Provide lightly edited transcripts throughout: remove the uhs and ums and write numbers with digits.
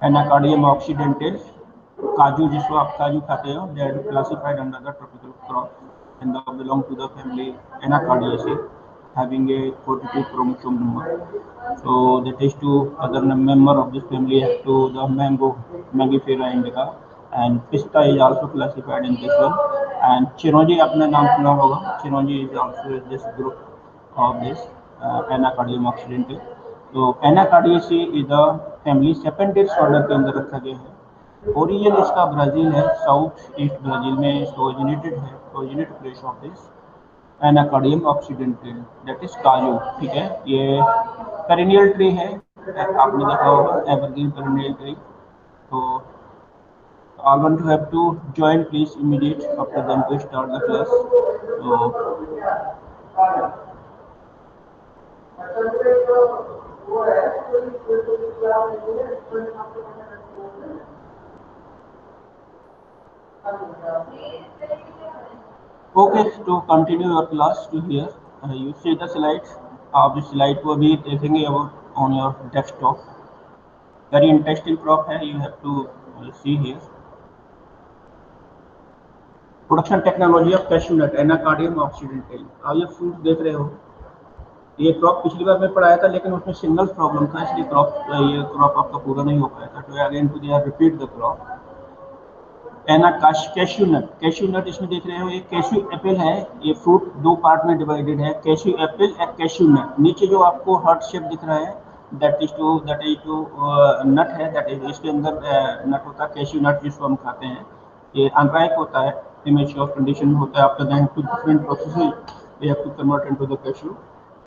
Anacardium occidental, काजू जिसको आप काजू खाते हो, that classified under the tropical crop and they belong to the family Anacardiaceae, having a 42 chromosome number. So that is to other member of this family have to the mango, Mangifera indica, and pista is also classified in this one. And Chiroji आपने नाम सुना होगा, Chiroji is also this group of this Anacardium occidental. तो Anacardiaceae is the family Cepentis order के अंदर रखा गया है। ओरिजिन इसका ब्राज़ील है, साउथ ईस्ट ब्राज़ील में इसका ओरिजिनेटेड है, originate place of this Anacardium occidental, that is काजू। ठीक है, ये पेरिनियल ट्री है, आपने देखा होगा एवरग्रीन पेरिनियल ट्री। तो all want to have to join please immediate after them to start the class. Okay, to continue your class to here, you see the slides. आप इस स्लाइड को अभी देखेंगे on your desktop. Very interesting crop है, you have to see here. Production technology of cashew nut anacardium occidentale. आप ये fruit देख रहे हो, ये क्रॉप पिछली बार में पढ़ाया था लेकिन उसमें सिंगल प्रॉब्लम था, इसलिए ये क्रॉप आपका पूरा नहीं हो पाया था। तो again to they repeat the crop cashew nut इसमें देख रहे हो, ये कैश्यू एप्पल है, ये फ्रूट दो पार्ट में डिवाइडेड है, कैश्यू एप्पल और कैश्यू नट। नीचे जो आपको हार्ट शेप दिख रहा है दैट इज टू नट है, दैट इज इसके अंदर नट होता है, कैश्यू नट जिसको हम खाते हैं। ये अनराइप होता है, इमेच्योर कंडीशन में होता है। After that two different processes we have to convert into the cashew.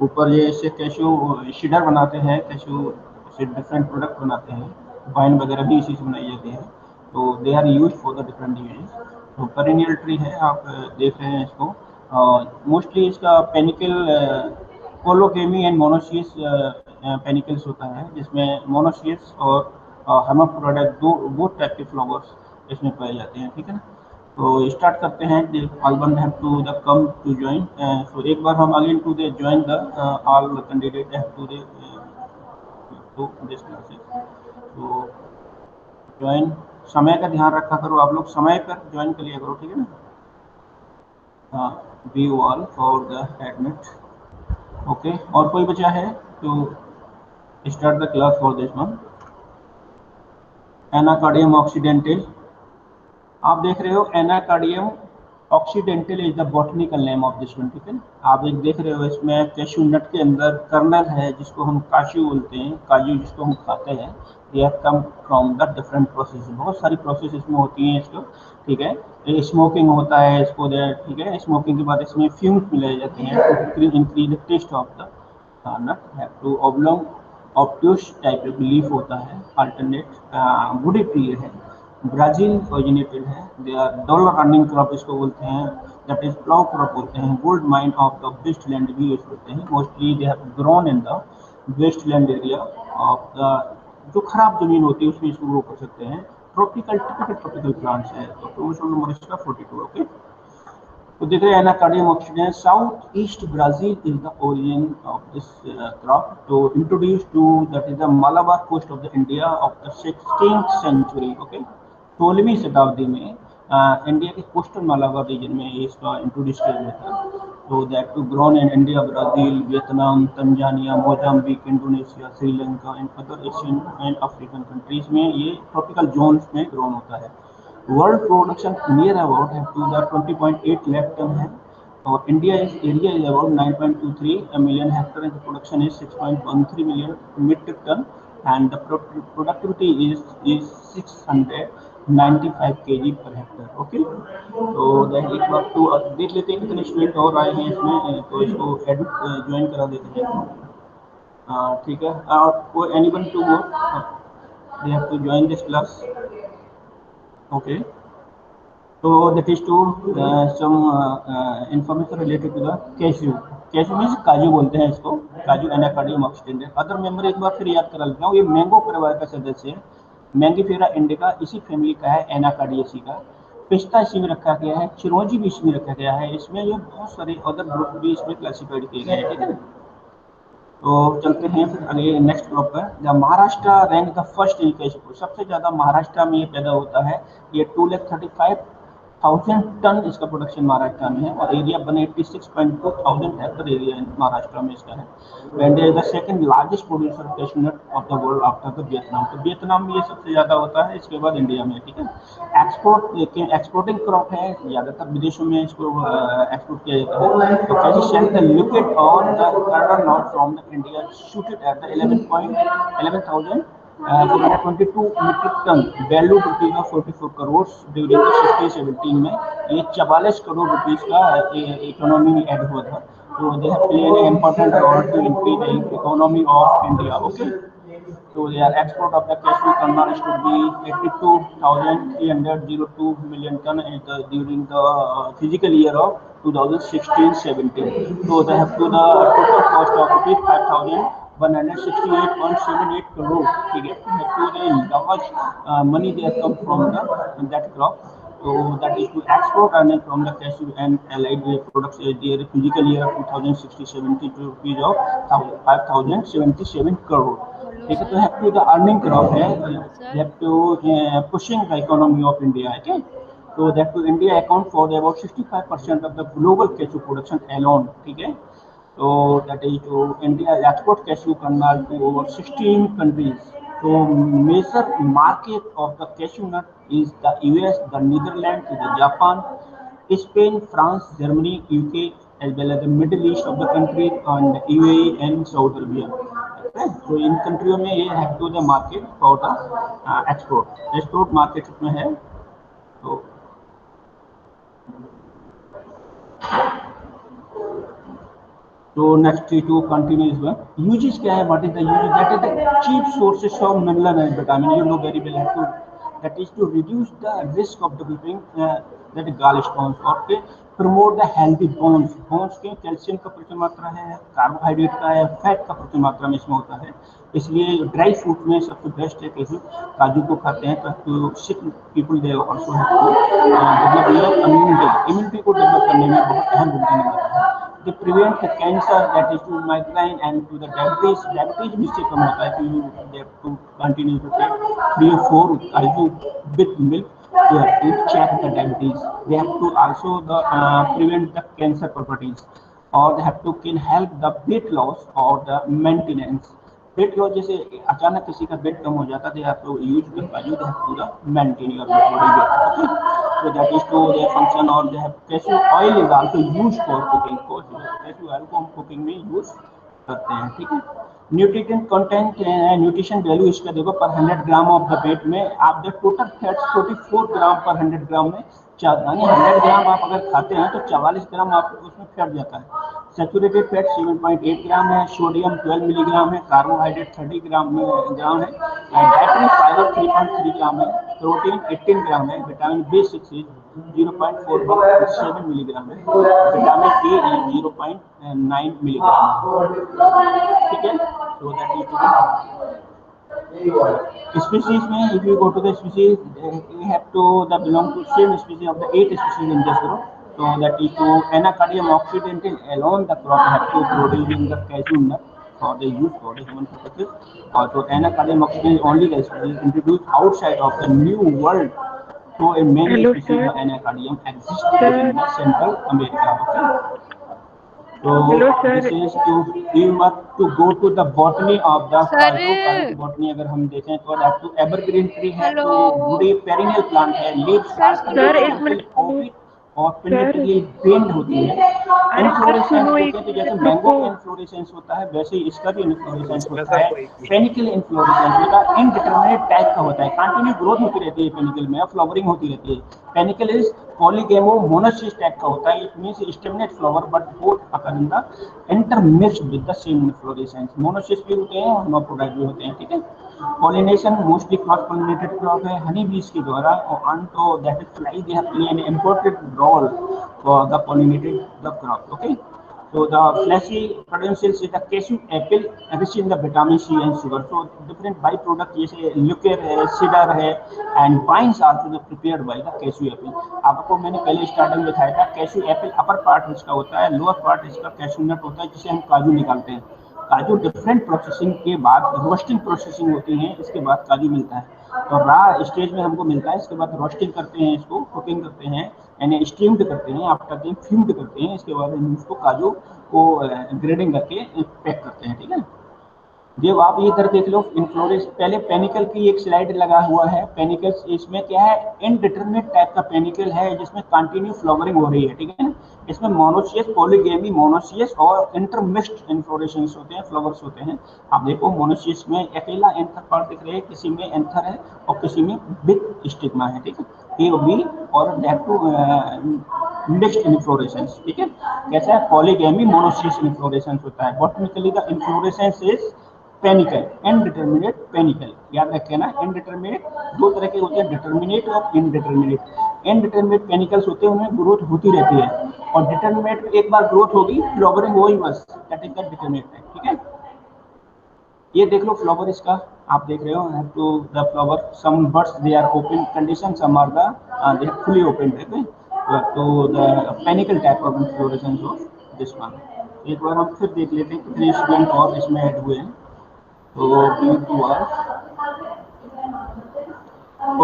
ऊपर ये इससे कैश्यू शीडर बनाते हैं, कैश्यू से डिफरेंट प्रोडक्ट बनाते हैं, वाइन वगैरह भी इसी से बनाई जाती है। तो they are use for the different uses. तो पेरिनियल ट्री है, आप देख रहे हैं इसको। मोस्टली इसका पेनिकल कोलोकेमी एंड मोनोसियस पेनिकल्स होता है, जिसमें मोनोसियस और हर्माफ्रोडिट दो टाइप के फ्लावर्स इसमें पाए जाते हैं। ठीक है ना, तो स्टार्ट करते हैं। All one have to the come to join. So एक बार हम again to they join the all candidate have to they to this classes. तो ज्वाइन, समय का ध्यान रखा करो, आप लोग समय पर ज्वाइन कर लिया करो। ठीक है ना, be all for the admit. Okay, और कोई बचा है तो start the class for this one. Anacardium occidentale आप देख रहे हो, Anacardium occidental is the botanical name of this one. ठीक है, आप एक देख रहे हो इसमें कैश्यू नट के अंदर कर्नल है जिसको हम काशू बोलते हैं, काजू जिसको हम खाते हैं। ये कम फ्रॉम द डिफरेंट प्रोसेस, बहुत सारी प्रोसेस इसमें होती हैं इसको। ठीक है, स्मोकिंग होता है इसको, ठीक है, स्मोकिंग के बाद इसमें फ्यूम्स मिलाए जाते हैं to increase the taste of the nut. Have to oblong obtuse type of leaf होता है, अल्टरनेट वुडी ट्री है, ब्राज़ील ओरिजिनेटेड है। They are dollar earning crop इसको बोलते हैं, दैट इज प्लाउ क्रॉप बोलते हैं। Gold mine of the waste land भी यूज करते हैं। Mostly they have grown in the waste land area of the, जो खराब जमीन होती है उसमें इसको ग्रो कर सकते हैं। ट्रॉपिकल, टिपिकल ट्रॉपिकल प्लांट्स है। तो क्रोमोसोम नंबर इसका 42। ओके, तो देख रहे हैं anacardium occidental, south east Brazil is the origin of this crop. तो introduce to that is the Malabar coast of the India of the 16th century. Okay, 16वीं शताब्दी में इंडिया के कोस्टल मालाबार रीजन में इसका इंट्रोड्यूस किया गया था। तो that to grown in India, Brazil, Vietnam, Tanzania, Mozambique, Indonesia, Sri Lanka and other Asian and African countries में ये ट्रॉपिकल जोन्स में ग्रोन होता है। वर्ल्ड प्रोडक्शन नियर अबाउट है टू द 20.8 लाख टन है, और India is area is about 9.23 million hectare and production is 6.13 million metric ton and the productivity is 695 kg per hectare. Okay, तो एक बार तो देख लेते हैं कितने स्टूडेंट और आए हैं इसमें, तो इसको एडमिट ज्वाइन करा देते हैं। ठीक है, आपको anyone to more they have to join this class. Okay, so that is to some information related to the cashew। cashew means काजू बोलते हैं इसको, काजू एनाकार्डियम ऑक्सीडेंटल। अदर मेंबर एक बार फिर याद करा लेता हूँ, ये मैंगो परिवार का सदस्य है, मैंगीफेरा इंडिका इसी फैमिली का है, एनाकार्डियेसी का। पिस्ता इसी में रखा गया है, चिरोंजी भी इसमें रखा गया है। इसमें ये बहुत सारे अदर ग्रुप भी इसमें क्लासिफाइड किए गए हैं। ठीक है, तो चलते हैं फिर अगले नेक्स्ट क्रॉप पर। The Maharashtra rank the first in cashew. सबसे ज़्यादा महाराष्ट्र में ये पैदा होता है। ये 2,35,000 टन इसका प्रोडक्शन महाराष्ट्र में है और area 186.2 thousand hectare area Maharashtra में इसका है। And is the second largest producer of cashew nut of the world after the Vietnam. तो वियतनाम में ये सबसे ज़्यादा होता है, इसके बाद इंडिया में, ठीक है। एक्सपोर्टिंग क्रॉप है, ज़्यादातर विदेशों में इसको एक्सपोर्ट किया जाता है। तो कैसे shell the liquid on the kernel not from the India shooted at the 11,000 422 metric ton value rupees of 44 crore during 16-17 में। ये 44 करोड़ रुपीज का इकोनॉमी में ऐड हुआ था। तो they have played an important role to increase the economy of India. Okay, so their export of the cashew kernel should be 82,302 million ton during the physical year of 2016-17. So they have to the total cost of rupees 5,168.78 crore. ठीक है, to the large money they have come from that crop. So that is to export earning from the cashew and allied products their physical year of 2016-17 to rupees of 5,077 crore. ठीक है, तो have to the earning crop है, have to pushing the economy of India. Okay, तो that to India account for about 65% of the global cashew production alone. ठीक है, तो that is to India export cashew kernel to over 16 countries. तो major market of the cashew nut is the US, the Netherlands, the Japan, Spain, France, Germany, UK as well as the Middle East of the country and UAE and Saudi Arabia. Okay? So इन कंट्रियों में ये है to the market for the export market में है। तो next to continues uses क्या है, what is the use, that is the cheap sources of mineral and vitamin, you know very well, have to that is to reduce the risk of developing that gallstones और के promote the healthy bones. Bones के calcium का प्रचुर मात्रा है, carbohydrate का है, fat का प्रचुर मात्रा में इसमें होता है। इसलिए ड्राई फ्रूट में सबसे बेस्ट है कैसे काजू को खाते हैं तो सिक people they also develop immunity को डेवलप करने में बहुत अहम भूमिका निभाता है। They prevent the cancer, that is to migraine and to the diabetes। diabetes भी इससे कम होता है कि they have to continue to take 3 or 4 काजू with milk to have to check the diabetes। they have to also prevent the cancer properties or they have to can help the weight loss or the maintenance। Weight loss जैसे अचानक किसी का wait कम हो जाता है, आप तो use कर काजू दे पूरा maintain your body weight. So that is to their function or they have cashew oil is also used for cooking। cashew oil को हम कुकिंग में यूज करते हैं। ठीक है, न्यूट्रिशन कंटेंट न्यूट्रिशन वैल्यू इसका देखो पर 100 ग्राम ऑफ द वेट में आप द टोटल फैट 44 ग्राम पर 100 ग्राम में, यानी 100 ग्राम आप अगर खाते हैं तो 44 ग्राम आपको उसमें फैट जाता है। सैचुरेटेड फैट 7.8 ग्राम है, सोडियम 12 मिलीग्राम है, कार्बोहाइड्रेट 30 ग्राम है, डाइटरी फाइबर 3.3 ग्राम है, प्रोटीन 18 ग्राम है, विटामिन B6 0.47 मिलीग्राम है, विटामिन ए 0.9 मिलीग्राम। ठीक है, तो दैट इज species में if you go to the species you have to the belong to same species of the 8 species in this group। so that is to Anacardium occidental alone the crop have to producing the cashew nut for the use for the human purposes। also Anacardium occidental only the species introduced outside of the new world। so a many species of Anacardium exist in the Central America। okay? So this is to you must to go to the botany of the काजू botany अगर हम देखें तो that to evergreen tree है, तो बूढ़ी perennial plant है, leaves और पिनिटली bend होती है। इन्फ्लोरेसेंस देखें तो जैसे मैंगो का इन्फ्लोरेसेंस होता है वैसे ही इसका भी इन्फ्लोरेसेंस होता है। पेनिकल इन्फ्लोरेसेंस होता है, इनडिटरमिनेट टाइप का होता है, कंटिन्यू ग्रोथ होती रहती है पेनिकल में, फ्लावरिंग होती रहती है। Panicle is polygamo monoecious type का होता है, it means staminate flower but both occur in the intermixed with the same inflorescence. Monoecious भी होते हैं और hermaphrodite भी होते हैं। ठीक है, pollination mostly cross pollinated crop है, हनी बीज के द्वारा, और अंटो that is fly they have play an important role for the pollinated the crop. Okay, so the fleshy potentials is the cashew apple rich in the vitamin C and sugar। so different byproduct जैसे liquor है, cider है and wines also the prepared by the cashew apple। आपको मैंने पहले starting में दिखाया था cashew apple upper part इसका होता है, लोअर पार्ट इसका cashew nut होता है जिसे हम काजू निकालते हैं। काजू डिफरेंट प्रोसेसिंग के बाद रोस्टिंग प्रोसेसिंग होती है, इसके बाद काजू मिलता है। तो रा स्टेज में हमको मिलता है, इसके बाद रोस्टिंग करते हैं, इसको कुकिंग करते हैं, यानी स्टीम्ड करते हैं, आफ्टर देन फ्यूम्ड करते हैं, इसके बाद हम उसको काजू को ग्रेडिंग करके पैक करते हैं। ठीक है, जब आप ये इधर देख लो इनफ्लोरेस, पहले पेनिकल की एक स्लाइड लगा हुआ है। पेनिकल्स इसमें क्या है, इनडिटरमिनेट टाइप का पेनिकल है जिसमें कंटिन्यू फ्लावरिंग हो रही है। ठीक है ना, इसमें मोनोसियस, पॉलीगेमी, मोनोसियस और इंटरमिक्स्ड इन्फ्लोरेशंस होते हैं, फ्लावर्स होते हैं। आप देखो मोनोसियस में अकेला एंथर पार्ट दिख रहे हैं, किसी में एंथर है और किसी में बिग स्टिग्मा है। ठीक है, ए और बी और दैट टू मिक्स्ड इन्फ्लोरेशंस। ठीक है, कैसा है, पॉलीगेमी, मोनोसियस इन्फ्लोरेशंस होता है। Botanically the inflorescences is panicle, indeterminate panicle, याद रखें ना। इनडिटरमिनेट दो तरह के होते हैं, डिटरमिनेट और इनडिटरमिनेट। इनडिटरमिनेट पेनिकल्स होते हैं, उनमें ग्रोथ होती रहती है, और डिटरमिनेट में एक बार ग्रोथ होगी, फ्लावरिंग होगी बस, दैट इज द डिटरमिनेट। ठीक है, ये देख लो फ्लावर इसका, आप देख रहे हो to the flower, some buds they are open condition, some are the they are fully open. तो the panicle type of inflorescence of this one. एक बार हम फिर देख लेते हैं कितने स्टूडेंट और इसमें ऐड हुए हैं। तो B2 are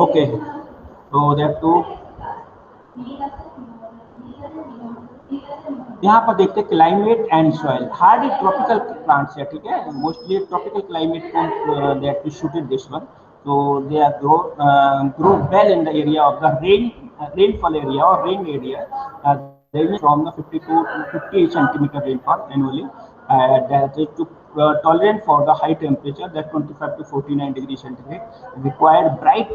okay, so that to यहाँ पर देखते हैं climate and soil, hardy tropical plants है। ठीक है, मोस्टली ट्रॉपिकल क्लाइमेट को that we shooted this one. so they are grow well in the area of the rainfall area or rain area, ranging from the 52 to 50 centimeter rainfall annually, that is to tolerant for the high temperature, that 25 to 49 degrees centigrade, required bright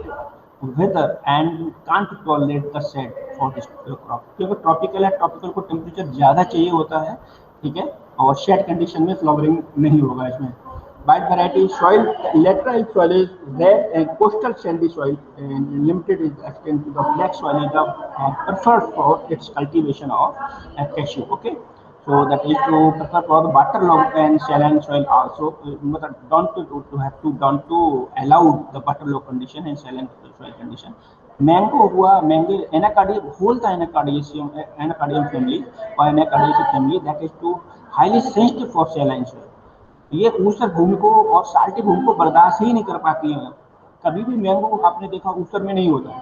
weather and can't tolerate the shade for this crop। क्योंकि tropical है, tropical को temperature ज़्यादा चाहिए होता है। ठीक है, और शेड कंडीशन में फ्लावरिंग नहीं होगा इसमें। Wide variety soil, laterite soil is red and coastal sandy soil, and limited is extent to the black soil is the preferred for its cultivation of cashew। Okay, so that is to prefer for the waterlogged and saline soil also, don't to allow the waterlogged condition and saline soil condition। Mango हुआ, mango anacardium, whole the anacardium family और anacardium family, that is to highly sensitive for saline soil. ये ऊसर भूमि को और salty भूमि को बर्दाश्त ही नहीं कर पाती है। कभी भी मैंगो आपने देखा ऊसर में नहीं होता।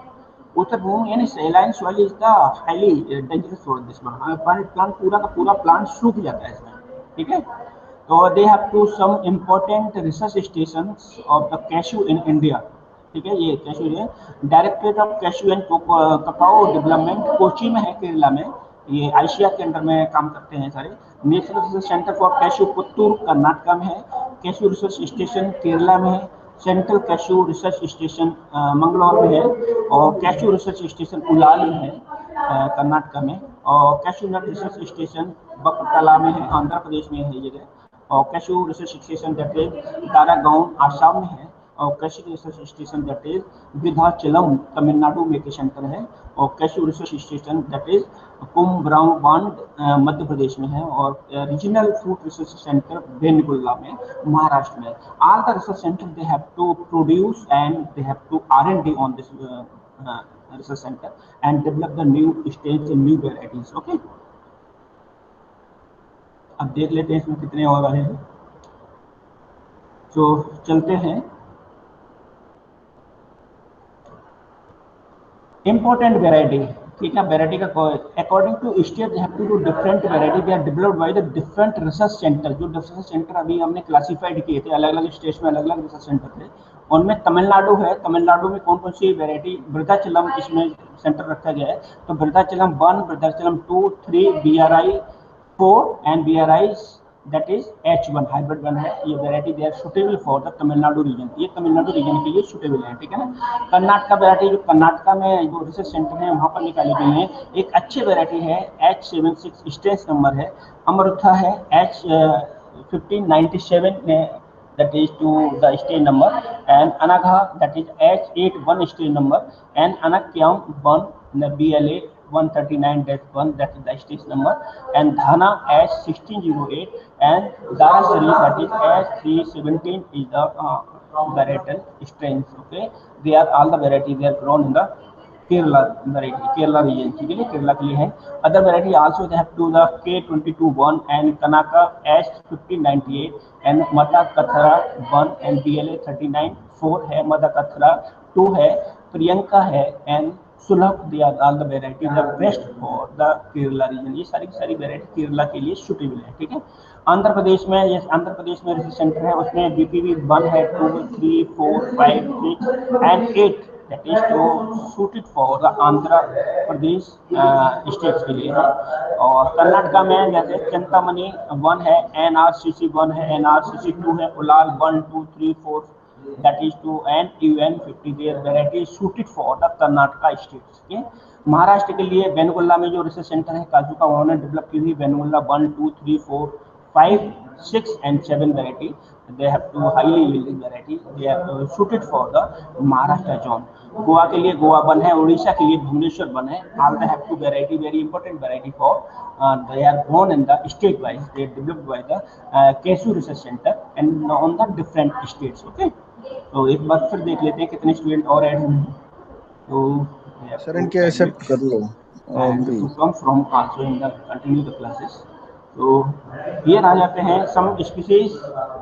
ऊसर भूमि यानी saline soil is the highly dangerous for this plant, पूरा का पूरा प्लांट सूख जाता है इसमें। ठीक है, तो they have to some important research stations of the cashew in India. ठीक है, ये कैशू है, directorate of cashew and cacao development Kochi में है, केरला में। ये आईसीआर के अंडर में काम करते हैं सारे। National research centre for cashew Puttur Karnataka में है। कैशू रिसर्च स्टेशन केरला में है। Central cashew research station Mangalore में है। और कैशू रिसर्च स्टेशन उलाल में है कर्नाटका में। और cashew nut research station Bapatla में है, आंध्र प्रदेश में है ये जगह। और cashew research station that is Daragaon Assam में है। और cashew research station that is Vriddhachalam Tamil Nadu में के सेंटर है। और cashew research station that is कुम्भराऊबांड मध्य प्रदेश में है। और regional fruit research centre Vengurla में महाराष्ट्र में। All the research centre they have to produce and they have to R&D on this research centre and develop the new stage new varieties. Okay, अब देख लेते हैं इसमें कितने और आए हैं। तो चलते हैं इम्पोर्टेंट वेराइटी। ठीक है, वेराइटी का according to state have to do different variety, they are developed by the different research centre. जो रिसर्च सेंटर अभी हमने क्लासिफाइड किए थे, अलग अलग स्टेट्स में अलग अलग रिसर्च सेंटर थे, उनमें तमिलनाडु है। तमिलनाडु में कौन कौन सी वेराइटी, वृद्धाचलम इसमें सेंटर रखा गया है। तो Vridhachalam 1, Vridhachalam 2, 3, BRI 4 and BRI that is H1 hybrid 1 है। ये variety they are suitable for the Tamil Nadu region, ये तमिलनाडु रीजन के लिए सुटेबल है। ठीक है ना। कर्नाटका वेराइटी, जो कर्नाटका में जो रिसर्च सेंटर है वहाँ पर निकाली गई है, एक अच्छी वेराइटी है H76 स्टेज नंबर है। अमरुथा है H1597 that is to the stage number, and Anagha that is H81 stage number, and Anakyam 1 BLA 139-1 that is the stage number, and Dhana H1608, and Darasari that is H317 is the varietal strains। Okay, they are all the varieties they are grown in the Kerala variety, Kerala region, ठीक है, केरला के लिए है। Other variety also they have to the K22-1 and Kanaka S1598 and Madakkathara 1 and DLA 39-4 है, मदाकथरा 2 है, प्रियंका है and Sulabh. They are all the varieties are best for the Kerala region. ये सारी की सारी वेराइटी केरला के लिए सुटेबल है, ठीक है। आंध्र प्रदेश में, ये आंध्र प्रदेश में रिसर्च सेंटर है, उसमें BPV 1 है, 2, 3, 4, 5, 6 and 8 that is to suited for the Andhra Pradesh states के लिए है। और कर्नाटका में जैसे चिंतामणि 1 है, NRCC 1 है, NRCC 2 है, Ullal 1, 2, 3, 4 that is to and UN50 their variety is suited for the Karnataka states के। महाराष्ट्र के लिए वेनुगोला में जो रिसर्च सेंटर है काजू का, उन्होंने डेवलप की हुई वेनुगोला 1, 2, 3, 4, 5, 6 and 7 variety। They have to highly yielding variety, they are suited for the Maharashtra zone। Goa के लिए गोवा 1 है, उड़ीसा के लिए भुवनेश्वर 1 है। All they have two variety, very important variety for they are born in the state wise, they are developed by the KSU Research Center and on the different states, okay। तो एक बार फिर देख लेते हैं कितने स्टूडेंट और add हैं। तो सर इनके एक्सेप्ट कर लो and to come from also in the continue the classes। तो here आ जाते हैं some species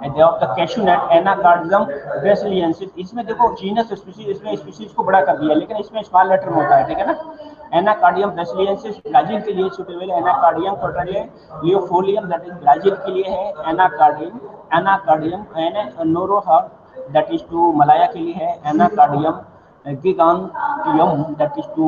of the cashew nut Anacardium brasiliensis। इसमें देखो जीनस स्पीशीज, इसमें स्पीशीज को बड़ा कर दिया, लेकिन इसमें स्मॉल लेटर में होता है, ठीक है ना। एनाकार्डियम ब्रासिलियंसिस ब्राजील के लिए सुटेबल है। एनाकार्डियम कोटरलियोफोलियम दैट इज ब्राजील के लिए है। एनाकार्डियम नोरोहा दैट इज टू मलाया के लिए है। Anacardium giganteum that is to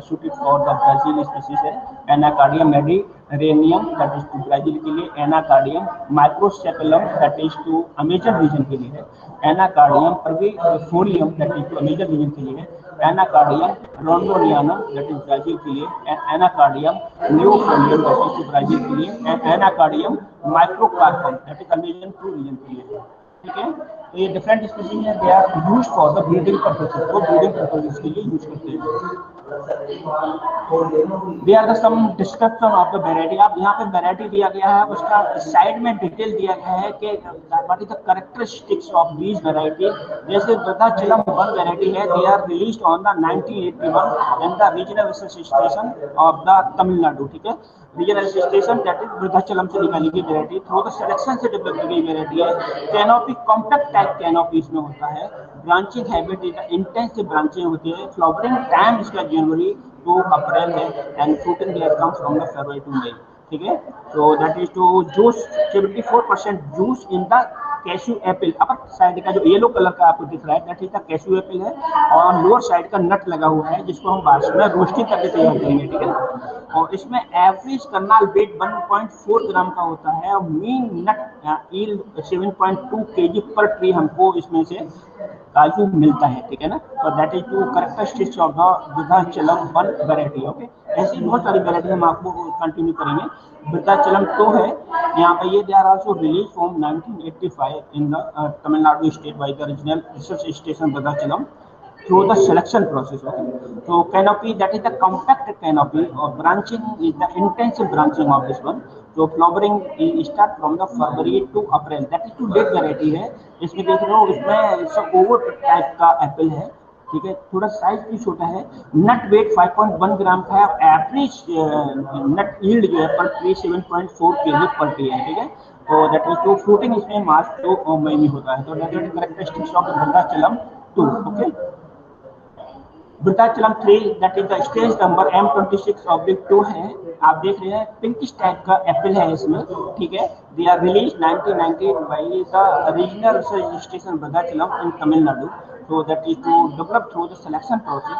suited for the Brazil species है। एनाकार्डियम मेडिटेरेनियम दैट इज टू ब्राजील के लिए। Anacardium microsepalum that is to Amazon region के लिए है। Anacardium parvifolium that is to Amazon region के लिए है। Anacardium rondonianum that is Brazil के लिए। एनाकार्डियम न्यूफोलियम दैट इज टू ब्राजील के लिए। Anacardium microcarpum that is Amazon to region के लिए, ठीक है। तो ये डिफरेंट स्पीशीज है, they are use for the breeding purposes, वो ब्रीडिंग पर्पसेस के लिए यूज करते हैं। They are the some description of the variety. आप यहाँ पे वेराइटी दिया गया है, उसका साइड में डिटेल दिया गया है कि what is the characteristics of these variety. जैसे वृद्धाचलम 1 वेराइटी है, they are released on the 1981 in the regional research station of the Tamil Nadu, ठीक है। Regional station that is Vridhachalam से निकाली गई वेराइटी, थ्रू द सिलेक्शन से डेवलप की गई वेराइटी है। कैनोपी कॉम्पैक्ट टाइप कैनोपी इसमें होता है। Branching habit is intensive branching होती है। फ्लावरिंग टाइम इसका जनवरी टू अप्रैल है and fruiting there come from the February to May, ठीक है। तो that is to juice 74% juice in the cashew apple. Upper side का जो येलो कलर का आपको दिख रहा है that is the cashew apple है, और लोअर साइड का नट लगा हुआ है जिसको हम बाद में रोस्टिंग करके तैयार करेंगे, ठीक है। और इसमें एवरेज कर्नल वेट 1.4 ग्राम का होता है और mean nut yield 7.2 kg per tree हमको इसमें से काजू मिलता है, ठीक है ना। तो that is to characteristics of the Vriddhachalam 1 variety, okay. ऐसी बहुत सारी वेराइटी हम आपको कंटिन्यू करेंगे। वृद्धाचलम 2 है यहाँ पे, ये they are also release from 1985 in the Tamil Nadu state by the regional research station Vridhachalam through the selection process, okay। So canopy, that is the compact canopy, or branching is the intensive branching of this one। So flowering start from the February to April, that is to late variety है। इसमें देख रहे हो, इसमें सब over type का apple है, ठीक है। थोड़ा साइज भी छोटा है। नट वेट 5.1 ग्राम का है। एवरेज नट यील्ड जो है पर ट्री 7.4 kg पर ट्री है, ठीक है। तो दैट इज टू फ्रूटिंग इसमें मार्च टू मई में होता है। तो that is characteristics of Vriddhachalam 2, okay. Vriddhachalam 3 that is the stage number M26/2 है। आप देख रहे हैं पिंकिश टाइप का एप्पल है इसमें, ठीक है। They are release 1990 by the regional research station Vridhachalam in Tamil Nadu. So that is to develop through the selection process।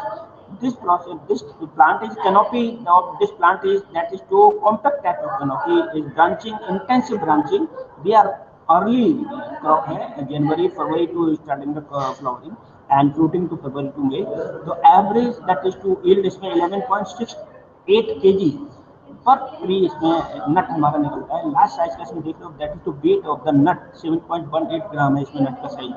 This plant is canopy of this plant is that is to compact type of canopy is branching, intensive branching। They are early crop है, January February to starting the flowering and fruiting to February to May। तो average that is to yield इसमें 11.68 kg per tree इसमें नट हमारा निकलता है। Last size का इसमें देख लो, that is to weight of the nut 7.18 gram है इसमें नट का साइज।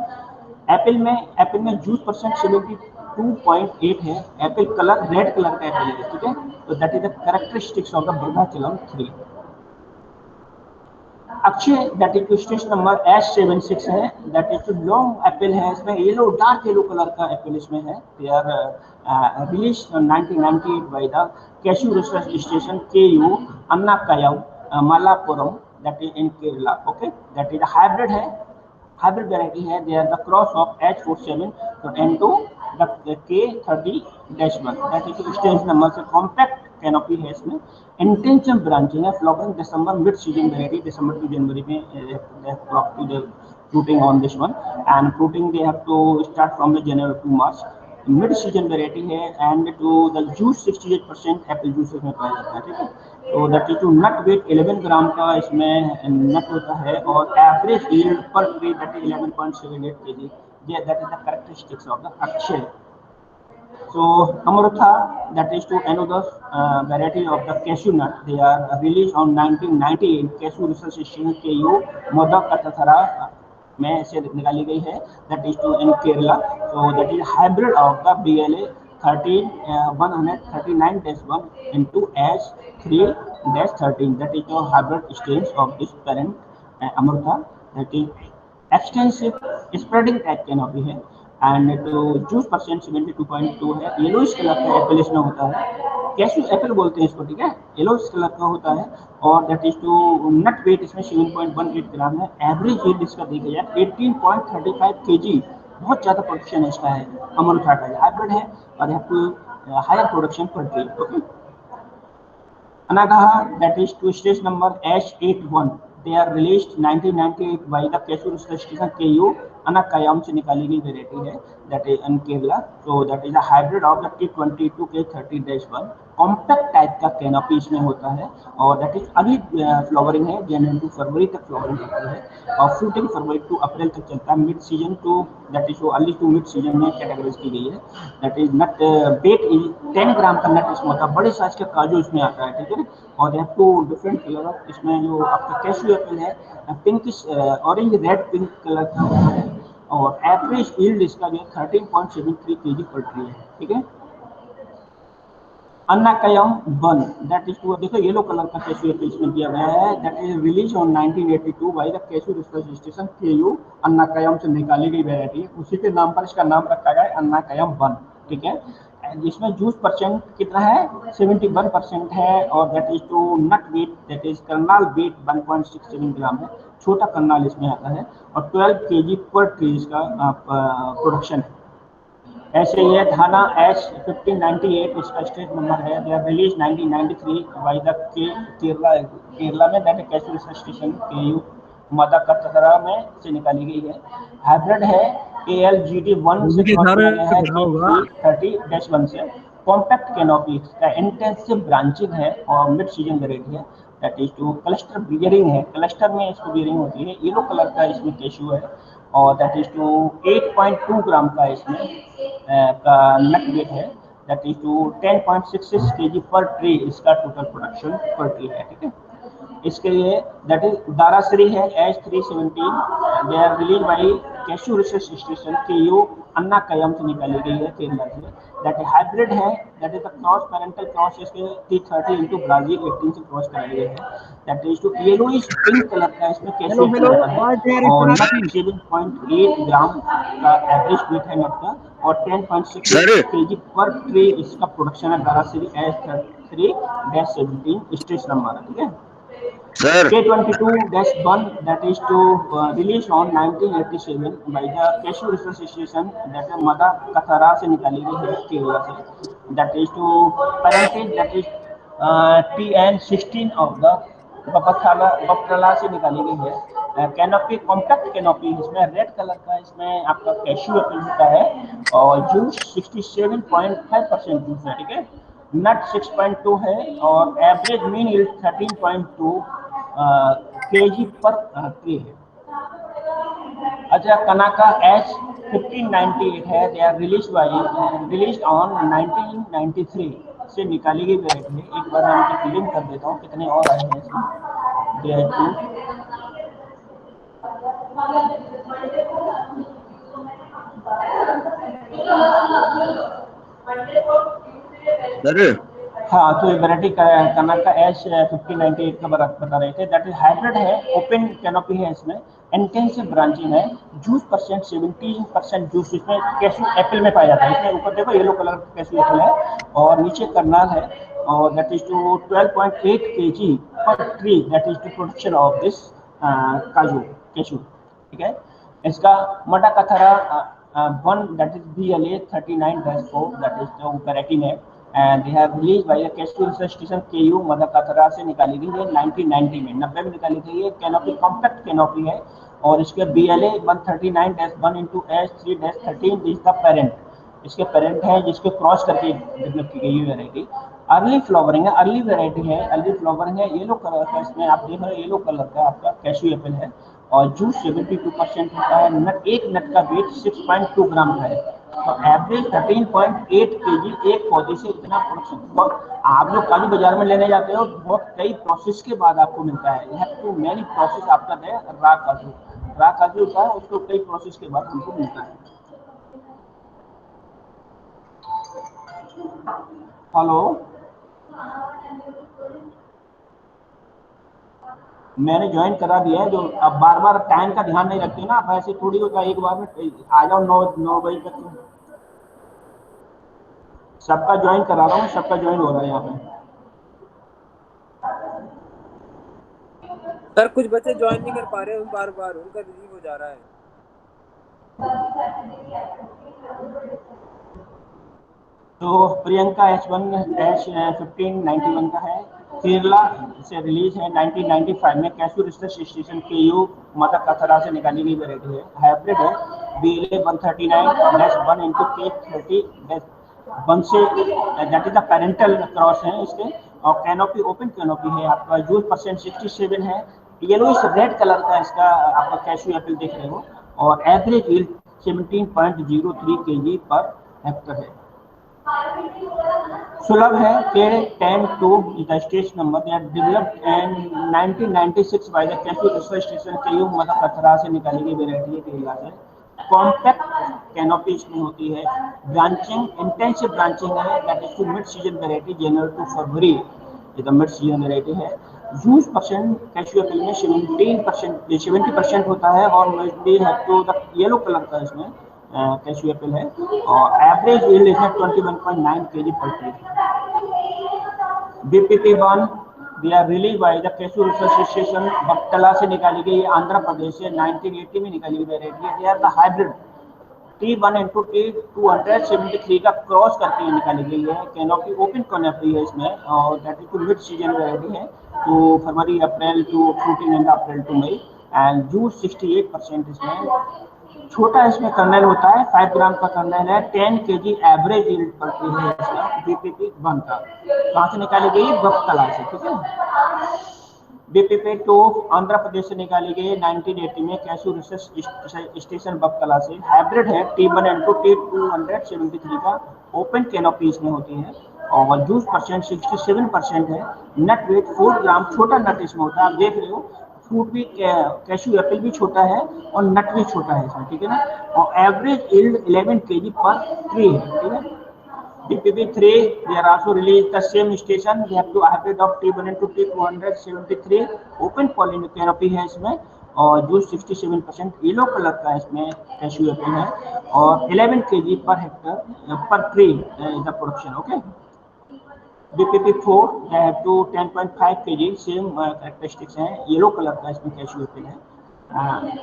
एप्पल में जूस परसेंट 72.8 है। एप्पल कलर रेड कलर का एप्पल है, ठीक है। तो that is the characteristics of the Vriddhachalam 3। Akshay that is stage number S76 है, दैट इज लॉन्ग एप्पल है, इसमें येलो डार्क येलो कलर का एप्पल इसमें है। They are release 1998 by the cashew research station KU Anakkayam Malappuram that is in Kerala. Okay, that is hybrid है, hybrid variety है। They are the cross of H47 into the K30-1 that is stage number से compact canopy है इसमें। Intensive branching है, flowering December mid season variety, December to January में they crop to the fruiting on this one, and fruiting they have to start from the January to March। Mid season variety है and to the juice 68% apple juice में पाया जाता है। ठीक है, तो that is to nut weight 11 gram का इसमें नट होता है और average yield per tree that is 11.78 kg। That is the characteristics of the Akshay. So Amrutha, that is to another variety of the cashew nut. They are released on 1998 Cashew Research Institute KU Modakathara में से निकाली गई है। That is to in Kerala. So that is hybrid of the BLA 139-1 into S3-13. That is the hybrid strains of this parent Amrutha. That is extensive spreading type canopy है and तो juice percent 72.2 है। Yellowish colour का apple इसमें होता है, cashew Apple बोलते हैं इसको। ठीक है, येलोइश कलर का होता है और that is to nut weight इसमें 7.18 ग्राम है। एवरेज यील्ड इसका देखा जाए 18.35 kg, बहुत ज़्यादा प्रोडक्शन इसका है। अमरूथा का हाइब्रिड है और हायर प्रोडक्शन पर tree. Okay, Anagaha, that is to stage number S81. They are released 1998 by the Cashew Research Station KU Anakayam से निकाली गई वेराइटी है, that is in Kerala। So that is a hybrid of the T22 K30-1। Compact type का canopy इसमें होता है और that is early flowering है, जनवरी टू फरवरी तक फ्लावरिंग होती है और फ्रूटिंग फरवरी टू अप्रैल तक चलता है। Mid season to that is early to mid season में कैटेगराइज की गई है। That is nut weight is 10 gram का नट इसमें होता है, बड़े साइज का काजू इसमें आता है। ठीक है, और they have to different colour of, इसमें जो आपका कैशू एप्पल है pinkish orange red pink colour का होता है और एवरेज यील्ड इसका जो 13.73 kg पर ट्री है। ठीक है, अन्नाकयम वन दैट इज टू, देखो येलो कलर का कैशू एप्पल इसमें दिया गया है। That is release on 1982 bye the cashew research station KU Anakkayam से निकाली गई वेराइटी, उसी के नाम पर इसका नाम रखा गया है अन्नाकयम वन। ठीक है, जिसमें जूस परसेंट कितना है 71% है और that is to nut weight that is kernel weight 1.67 gram है, छोटा कर्नाल इसमें आता है और 12 kg पर ट्री इसका प्रोडक्शन है। ऐसे ये थाना S1598 इसका स्टेट नंबर है। They are release 1993 by the Kerala में that cashew research station KU Madakkathara में से निकाली गई है। हाइब्रिड है, ALGD 1 से क्रॉस किया गया है 30-1 से। कॉम्पैक्ट कैनोपी का इंटेंसिव ब्रांचिंग है और मिड सीजन वेराइटी है। That is two cluster bearing है, क्लस्टर में इसको बियरिंग होती है। येलो कलर का इसमें कैशू है और दैट इज टू 8.2 ग्राम का इसमें का नट वेट है। That is to 10.66 kg per tree इसका टोटल प्रोडक्शन पर ट्री है। ठीक है, इसके लिए दैट इज दाराश्री है H317। They are release by cashew research station KU Anakkayam से निकाली गई है केरला से। दैट इज हाइब्रिड है, that is the cross parental cross इसके T30 इंटू ब्राजील 18 से क्रॉस कराई गई है। That is to yellowish pink colour का इसमें कैशू होता है और नट 7.8 ग्राम का एवरेज वेट है नट का और 10.6 kg पर ट्री इसका प्रोडक्शन है। दाराश्री S3-17 स्टेज नंबर है। ठीक है, K22-1 that is to release on 1987 by the Cashew Research Station that is Madagaskar से निकाली गई है केरला से। That is to parentage that is TN16 of the Bapatla से निकाली गई है। कैनोपी कॉम्पैक्ट कैनोपी, इसमें रेड कलर का इसमें आपका कैशू एप्पल होता है और जूस 67.5% जूस है। ठीक है, नट 6.2 है और average mean yield 13.2 kg per tree है। अच्छा, कनाका S1598 है। दे आर रिलीज ऑन 1993 से निकाली गई वेराइटी है। एक बार मैं उनकी फिलिंग कर देता हूँ कितने और आए हैं इसमें। सर हाँ, तो ये वैरायटी कर्नाटका एच 1598 का बता रहे थे, दैट इज हाइब्रिड है, ओपन कैनोपी है इसमें, इंटेंसिव ब्रांचिंग है, जूस परसेंट 17% जूस इसमें कैशू एप्पल में पाया जाता है। इसमें ऊपर देखो येलो कलर का कैशू एप्पल है और नीचे करनाल है, और that is to 12.8 kg per tree, that is to production of this काजू कैशू। ठीक है, इसका मटा कथरा 1, that is BLA 39-4, that is the variety name, and they have release by the cashew research station KU Madakkathara से निकाली गई है 1990 में, 90 में निकाली गई है। कैनोपी कॉम्पैक्ट कैनोपी है और इसके BLA 139-1/S3-13 is the parent, इसके पेरेंट है जिसके क्रॉस करके डेवलप की गई वैरायटी। अर्ली फ्लावरिंग है, अर्ली वैरायटी है, अर्ली फ्लावरिंग है, येलो कलर का इसमें आप देख रहे हो, येलो कलर का आपका कैशू एप्पल है और जूस 72% होता है। नट, एक नट का वेट 6.2 ग्राम का है, तो एवरेज 13.8 kg एक पौधे से इतना प्रोडक्शन। आप लोग काजू बाजार में लेने जाते हो, बहुत कई प्रोसेस के बाद आपको मिलता है, यह तो मैनी प्रोसेस आपका है। रा काजू होता है, उसको कई प्रोसेस के बाद हमको मिलता है। हेलो, मैंने ज्वाइन करा दिया है। जो अब बार बार टाइम का ध्यान नहीं रखते ना, आप ऐसे थोड़ी होता है एक बार में आ जाओ 9 बजे तक। सबका ज्वाइन करा रहा हूँ, सबका ज्वाइन हो रहा है यहाँ पे। सर कुछ बच्चे ज्वाइन नहीं कर पा रहे हैं, बार बार उनका रिलीव हो जा रहा है। तो प्रियंका H1591 का है, केरला से रिलीज है 1995 में, cashew research station KU Madakkathara से निकाली गई वैरायटी है, हाइब्रिड है, BLA 139-1/K30-1 से, that is the parental cross है इसके। और कैनोपी ओपन कैनोपी है आपका, जूस परसेंट 67 है, येलोइश रेड कलर का इसका आपका कैशू एप्पल देख रहे हो, और average yield 17.03 kg per Hector है। सुलभ है, K10-2 is the stage number, they are developed in 1996 by the cashew research station KU Madakkathara से निकाली गई वैरायटी है केरला से। कॉम्पैक्ट कैनोपी इसमें होती है, ब्रांचिंग इंटेंसिव ब्रांचिंग है, that is to mid season variety, January to February ये मिड सीजन वैरायटी है। जूस परसेंट कैशू एप्पल में 70% होता है, और मोस्टली है तो द येलो कलर का इसमें कैशू एप्पल है, और average yield is 21.9 kg per tree. BPP1 they are release by the cashew research station Bapatla से निकाली गई, आंध्र प्रदेश से 1980 में निकाली गई वैरायटी है। They are the hybrid T1 into T273 का क्रॉस करके निकाली गई है। कैनोपी ओपन कैनोपी है इसमें, और that is to mid season variety है, तो February April to fruiting in April to May, and juice 68% इसमें। छोटा इसमें कर्नल होता है, 5 ग्राम का कर्नल है, 10 kg एवरेज यील्ड पड़ती है इसका। BPP1 का कहाँ से निकाली गई? बक्तला से, ठीक है। BPP2 आंध्र प्रदेश से निकाली गई 1980 में, कैशू रिसर्च स्टेशन बक्तला से, हाइब्रिड है, T1 into T273 का, ओपन कैनोपी इसमें होती है, और जूस परसेंट 67% है, नट वेट 4 ग्राम, छोटा नट इसमें होता है, आप देख रहे हो। फ्रूट भी कैशू एप्पल भी छोटा है और नट भी छोटा है इसमें, ठीक है ना। और average yield 11 kg per tree है, ठीक है। BPP3 they are also released the same station, they have to hybrid of T1 into T273, open pollin canopy है इसमें, और जूस 67%, येलो कलर का इसमें कैशू एप्पल है, और 11 kg पर हेक्टर पर tree is the production, okay. BPP4 they have to 10.5 kg, same characteristics हैं, yellow colour का इसमें कैशू एप्पल है,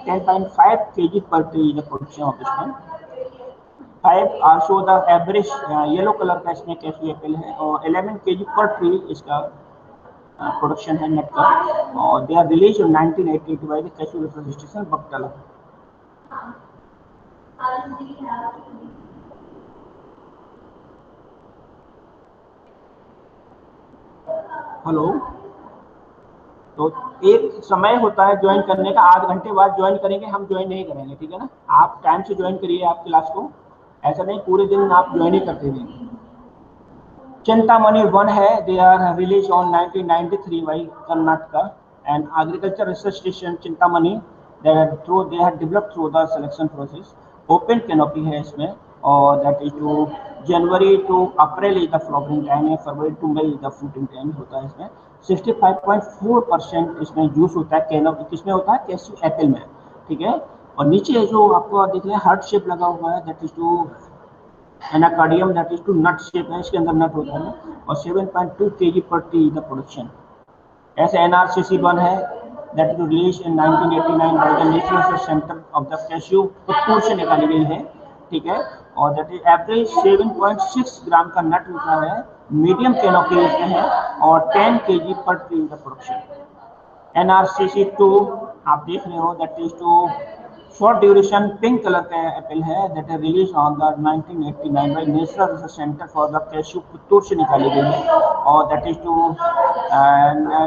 10.5 kg per tree is the production of this one. 5 also the average yellow colour का इसमें cashew apple है, और 11 kg per tree इसका production है नेट का, और they are release in 1980 by the cashew research station Bapatla. Hello, तो एक समय होता है ज्वाइन करने का, आध घंटे बाद ज्वाइन करेंगे, हम ज्वाइन नहीं करेंगे, ठीक है ना। आप टाइम से ज्वाइन करिए आप क्लास को, ऐसा नहीं पूरे दिन आप ज्वाइन ही करते रहेंगे। चिंतामणि 1 है, they are release on 1993 by Karnataka, and agriculture research station Chintamani, they have developed through the selection process, open canopy है इसमें, और that is to January to April is the flowering time है, February to May the fruiting time होता है। इसमें 65.4% इसमें juice होता है, कैनोपी किसमें होता है, कैश्यू एप्पल में, ठीक है। और नीचे जो आपको देख रहे हैं हार्ट शेप लगा हुआ है, that is to anacardium, that is to nut shape है, इसके अंदर नट होता है। और 7.2 kg per tree the production. ऐसे NRCC 1 है, that is release in 1989 by the national research centre of the cashew, Puttur से निकाली गई है, ठीक है। और दैट इज एवरेज 7.6 ग्राम का नट होता है, मीडियम कैनोपी इसमें है, और 10 kg per tree the production. NRCC 2 आप देख रहे हो, that is to short duration pink colour का एप्पल है, that is release on the 1989 by national research centre for the cashew, Puttur से निकाली गई है। और दैट इज टू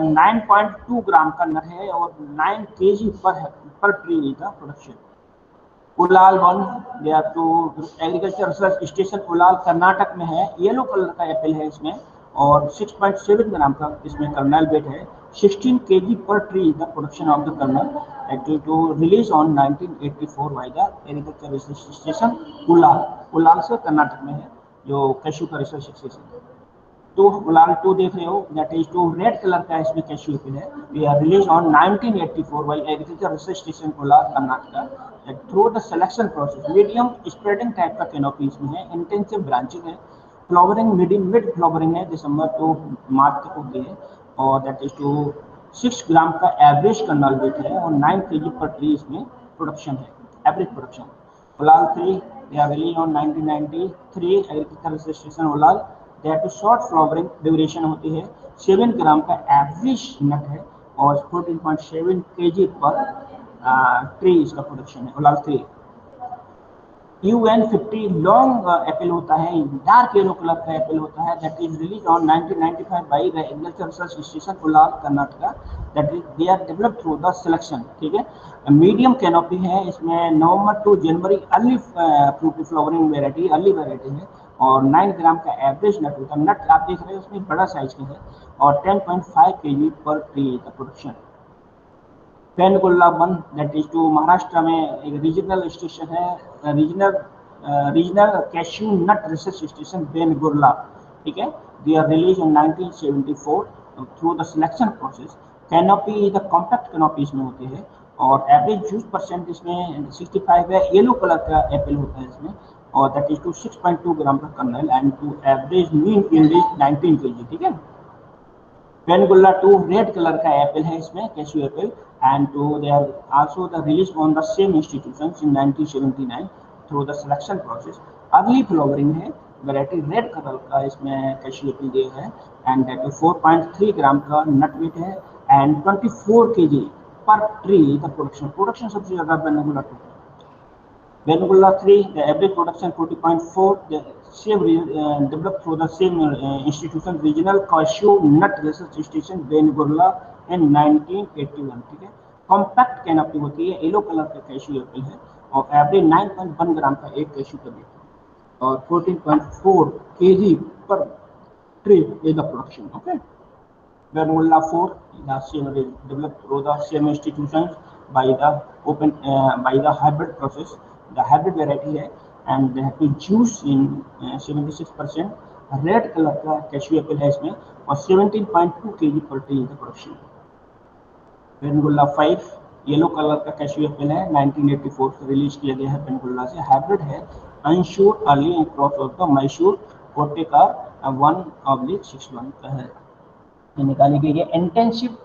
9.2 ग्राम का नट है, और 9 kg पर ट्री का production. Ullal 1, they are to agriculture research station Ullal Karnataka में है, येलो कलर का एप्पल है इसमें, और 6.7 ग्राम का इसमें कर्नल वेट है, 16 kg per tree the production of the kernel to release on 1984 by the agriculture research station Ullal. Ullal से कर्नाटक में है जो कैश्यू का रिसर्च स्टेशन। तो उलाल 2 देख रहे हो, that is to red colour का इसमें कैश्यू एप्पल है, we are release on 1984 by agriculture research station Ullal Karnataka. Through the selection process medium spreading type का कैनोपी इसमें है, इंटेंसिव ब्रांचिंग है, फ्लावरिंग मिड फ्लावरिंग है, दिसंबर टू मार्च तक होती है। और दैट इज टू 6 ग्राम का एवरेज कर्नल वेट है, और 9 kg पर ट्री इसमें प्रोडक्शन है, average production. Ullal 3 they are released on 1993 agriculture research station Ullal, that short flowering duration होती है, 7 ग्राम का एवरेज नट है, और 14.7 kg पर ट्री इसका प्रोडक्शन है। उलाल 3 UN50 लॉन्ग एप्पल होता है, डार्क येलो कलर का एप्पल होता है, that is release on 1995 by the agriculture research station Ullal Karnataka, that is they are developed through the selection, ठीक है। मीडियम कैनोपी है इसमें, November to January early fruity flowering variety, early variety है, और 9 ग्राम का एवरेज नट होता है। नट आप देख रहे हैं उसमें बड़ा साइज का है, और 10.5 kg पर ट्री का production. Vengurla 1, that is to Maharashtra में एक रीजनल स्टेशन है, regional cashew nut research station Vengurla, ठीक है। They are release in 1974 through the selection process. Canopy the compact canopy इसमें होती है, और एवरेज जूस परसेंट इसमें 65 है, येलो कलर का एप्पल होता है इसमें, और दैट इज टू 6.2 ग्राम का kernel, and to average mean yield is 19 kg, ठीक है। पेनगुल्ला 2 रेड कलर का एप्पल है इसमें, cashew apple, and to they are also the release on the same institutions in 1979 through the selection process. Early flowering है, variety red colour का इसमें cashew Apple दिया है, एंड दैट 4.3 ग्राम का नट वेट है, and 24 kg per tree the production सबसे ज्यादा पेनगुल्ला 2। Venugola 3, the average production 40.4, the same developed through the same institution, regional cashew nut research station Venugola in 1981, ठीक है। कॉम्पैक्ट कैनोपी होती है, येलो कलर का cashew apple है, और एवरेज 9.1 ग्राम का एक कैश्यू का वेट है, और 14.4 kg per tree is the production, okay. Venugola 4, the same developed through the same institutions by the hybrid process. The hybrid variety है, and they have to juice in 76%, red colour का cashew apple है इसमें, और 17.2 kg per tree the production. Vengurla 5 yellow colour का cashew apple है, 1984 से release किया गया है, पेनगुल्ला से हाइब्रिड है, अंशूर early cross of the Mysore कोटे का 1/61 का है, निकाली गई है। इंटेंसिव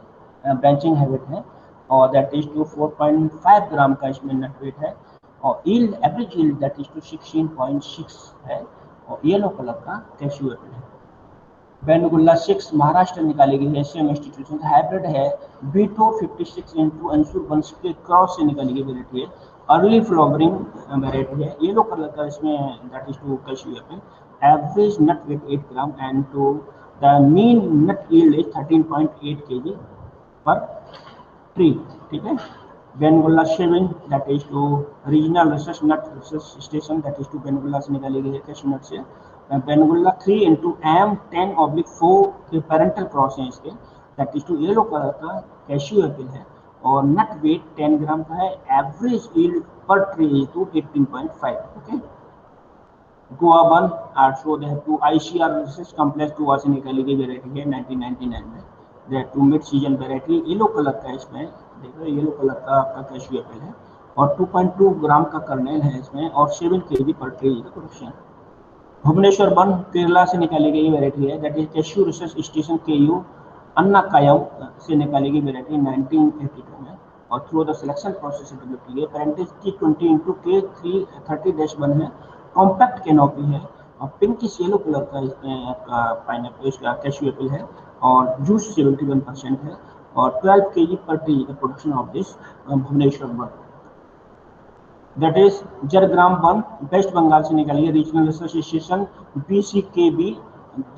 ब्रांचिंग हैबिट है, और दैट इज टू 4.5 ग्राम का इसमें नट वेट है, और yield average yield that is to 16.6 है, और येलो कलर का कैश्यू एप्पल है। बेनगुल्ला 6 महाराष्ट्र निकाली गई है, सेम इंस्टीट्यूशन, हाइब्रिड है, बीटो 56 इंटू अंशुर वंश के क्रॉस से निकाली गई वेराइटी है, अर्ली फ्लावरिंग वेराइटी है, येलो कलर का इसमें that is to cashew apple, average nut weight 8 gram, and to the mean nut yield is 13.8 kg per tree, ठीक है। Vengurla 7, that is to regional research nut research station, that is to Vengurla से निकाली गई है, cashew नट से। बेनगुल्ला 3 into M10/4 के parental cross हैं इसके, that is to yellow colour का कैश्यू एप्पल है, और नट वेट 10 ग्राम का है, average yield per tree to 18.5, okay. Goa one so they have to ICR research complex to से निकाली गई वेराइटी है 1999 में। They have to mid season variety yellow colour का इसमें देख रहे हो, येलो कलर का आपका कैशू एप्पल है और 2.2 ग्राम का कर्नेल है इसमें और 7 kg पर ट्री का प्रोडक्शन। भुवनेश्वर वन केरला से निकाली गई वेराइटी है, that is cashew research station KU अन्नाकायम से निकाली गई वेराइटी 1982 में और through the selection process develop की गई। पेरेंटेज T20x K330-1 है, कॉम्पैक्ट कैनोपी है और पिंकिश येलो कलर का इसमें आपका पाइनएप्पल इसका कैशू एप्पल है और जूस 71% है और 12 kg per tree the production of this Bhubaneswar one. That is Jhargram one West Bengal से निकाली है, regional research station BCKB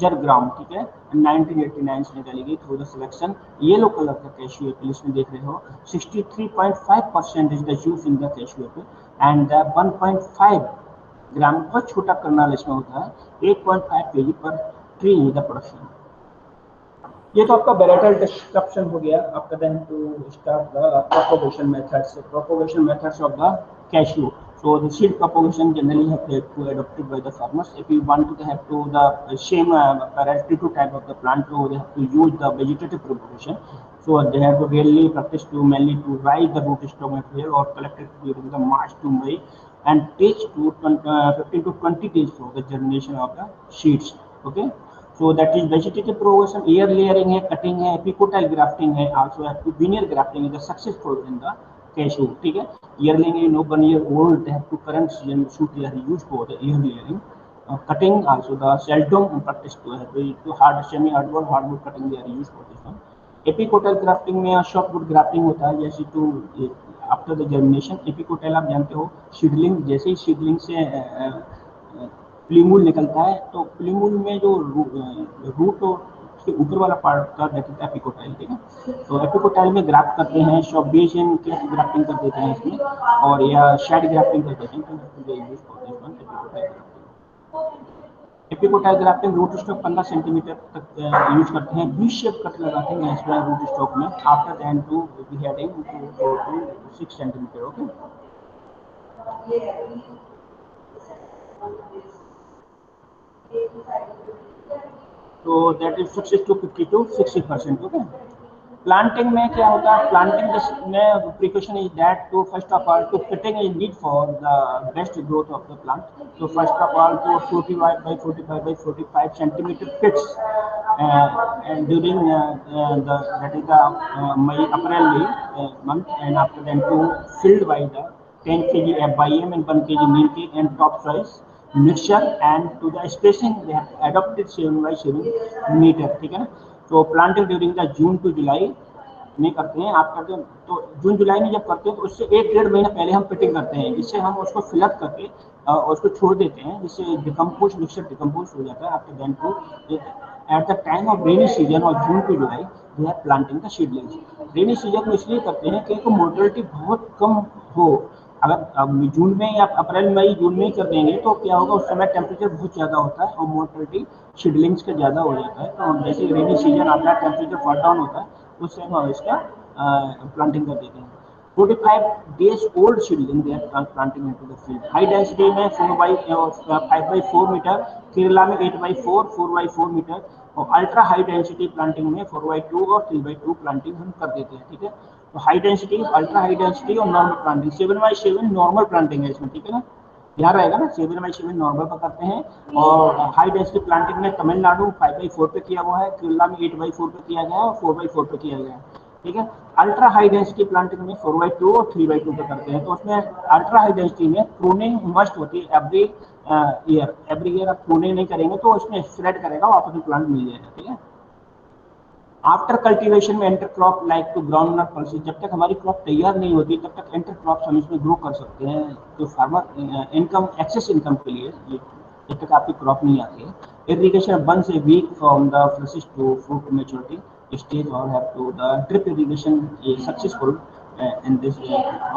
Jhargram, ठीक है, 1989 से निकाली गई through the selection. Yellow colour का कैशू एप्पल इसमें देख रहे हो, 63.5% is the juice in the cashew apple and 1.5 gram, बहुत छोटा कर्नल इसमें होता है, 8.5 kg per tree the production. ये तो आपका वेराइटल डिस्क्रिप्शन हो गया। आपका then to start the propagation methods, propagation methods of the cashew. So the seed propagation generally have to adopted by the farmers. If you want to have to the same parasitoid type of the plant, so they have to use the vegetative propagation. So they have to really practice to mainly to rise the root stock material or collect it during the March to May and takes to 15 to 20 days for the germination of the seeds. Okay. So that is vegetative propagation, air layering है, cutting है, epicotyle grafting है, also have to veneer grafting is the successful in the cashew, ठीक है। Yearling in 1 year old they have to current season shoot they are used for the ear layering. Cutting also the seldom practice to hard semi hardwood cutting they are used for this one. Epicotyle grafting में softwood grafting होता है, जैसे to after the germination epicotyle आप जानते हो seedling, जैसे ही seedling से प्लीमूल निकलता है तो प्लीमूल में जो रूट के ऊपर वाला पार्ट का दैट इज एपिकोटाइल, ठीक है। तो एपिकोटाइल में ग्राफ्ट करते हैं, शॉबेशन के ग्राफ्टिंग कर देते हैं इसमें और या शेड ग्राफ्टिंग कर देते हैं, तो use for this one epicotyl grafting. Epicotyl grafting root stock 15 centimetre तक यूज करते हैं, बी शेप कट लगाते हैं इसमें रूट स्टॉक में after then to we heading 4 to 6 centimetre. Okay, तो that is 60 to 50 to 60%। Okay, planting में क्या होता है, प्लांटिंग में precaution is that to first of all to fitting is need for the best growth of the plant. तो first of all to 45 by 45 by 45 centimeter pits and during that is the April month and after then to filled by the 10 kg FYM and 1 kg neem cake and topsoil mixture and to the spacing they have adopted 7 by 7 meter, ठीक है ना। तो planting during the June to July में करते हैं, आप करते हैं तो जून जुलाई में जब करते हैं तो उससे 1-1.5 महीना पहले हम फिटिंग करते हैं, जिससे हम उसको फिलअप करके उसको छोड़ देते हैं, जिससे डिकम्पोज मिक्सचर डिकम्पोज हो जाता है। After then to at the time of rainy season और June to July we are planting the seedlings. Rainy season में इसलिए करते हैं कि मोर्टेलिटी बहुत कम हो। अगर जून में या अप्रैल मई जून में ही कर देंगे तो क्या होगा, उस समय टेम्परेचर बहुत ज़्यादा होता है और मोर्टेलिटी सीडलिंग्स का ज़्यादा हो जाता है। तो जैसे रेनी सीजन आता है, टेम्परेचर फॉल डाउन होता है, उस टाइम हम इसका प्लांटिंग कर देते हैं। 45 days old seedling they are planting into the field. High density में 5/4 मीटर, केरला में 8/4 4/4 मीटर और अल्ट्रा हाई डेंसिटी प्लांटिंग में 4/2 और 3/2 प्लांटिंग हम कर देते हैं, ठीक है। तो high density, ultra high density और नॉर्मल प्लांटिंग 7/7 नॉर्मल प्लांटिंग है इसमें, ठीक है ना, ध्यान रहेगा ना। 7/7 नॉर्मल पर करते हैं और हाई डेंसिटी प्लांटिंग में तमिलनाडु 5/4 पे किया हुआ है, केरला में 8/4 पे किया गया है और 4/4 पे किया गया है, ठीक है। अल्ट्रा हाई डेंसिटी प्लांटिंग में 4/2 और 3/2 पे करते हैं। तो उसमें अल्ट्रा हाई डेंसिटी में प्रूनिंग मस्ट होती है एवरी ईयर आप प्रूनिंग नहीं करेंगे तो उसमें स्प्रेड करेगा और आपको प्लांट मिल जाएगा, ठीक है। आफ्टर कल्टीवेशन में inter crop like to groundnut pulses, जब तक हमारी क्रॉप तैयार नहीं होती तब तक इंटर क्रॉप हम इसमें ग्रो कर सकते हैं। तो फार्मर इनकम एक्सेस इनकम के लिए जब तक आपकी क्रॉप नहीं आती है। इरिगेशन 1 से week from the flushes to fruit maturity stage और have to the drip irrigation is successful in this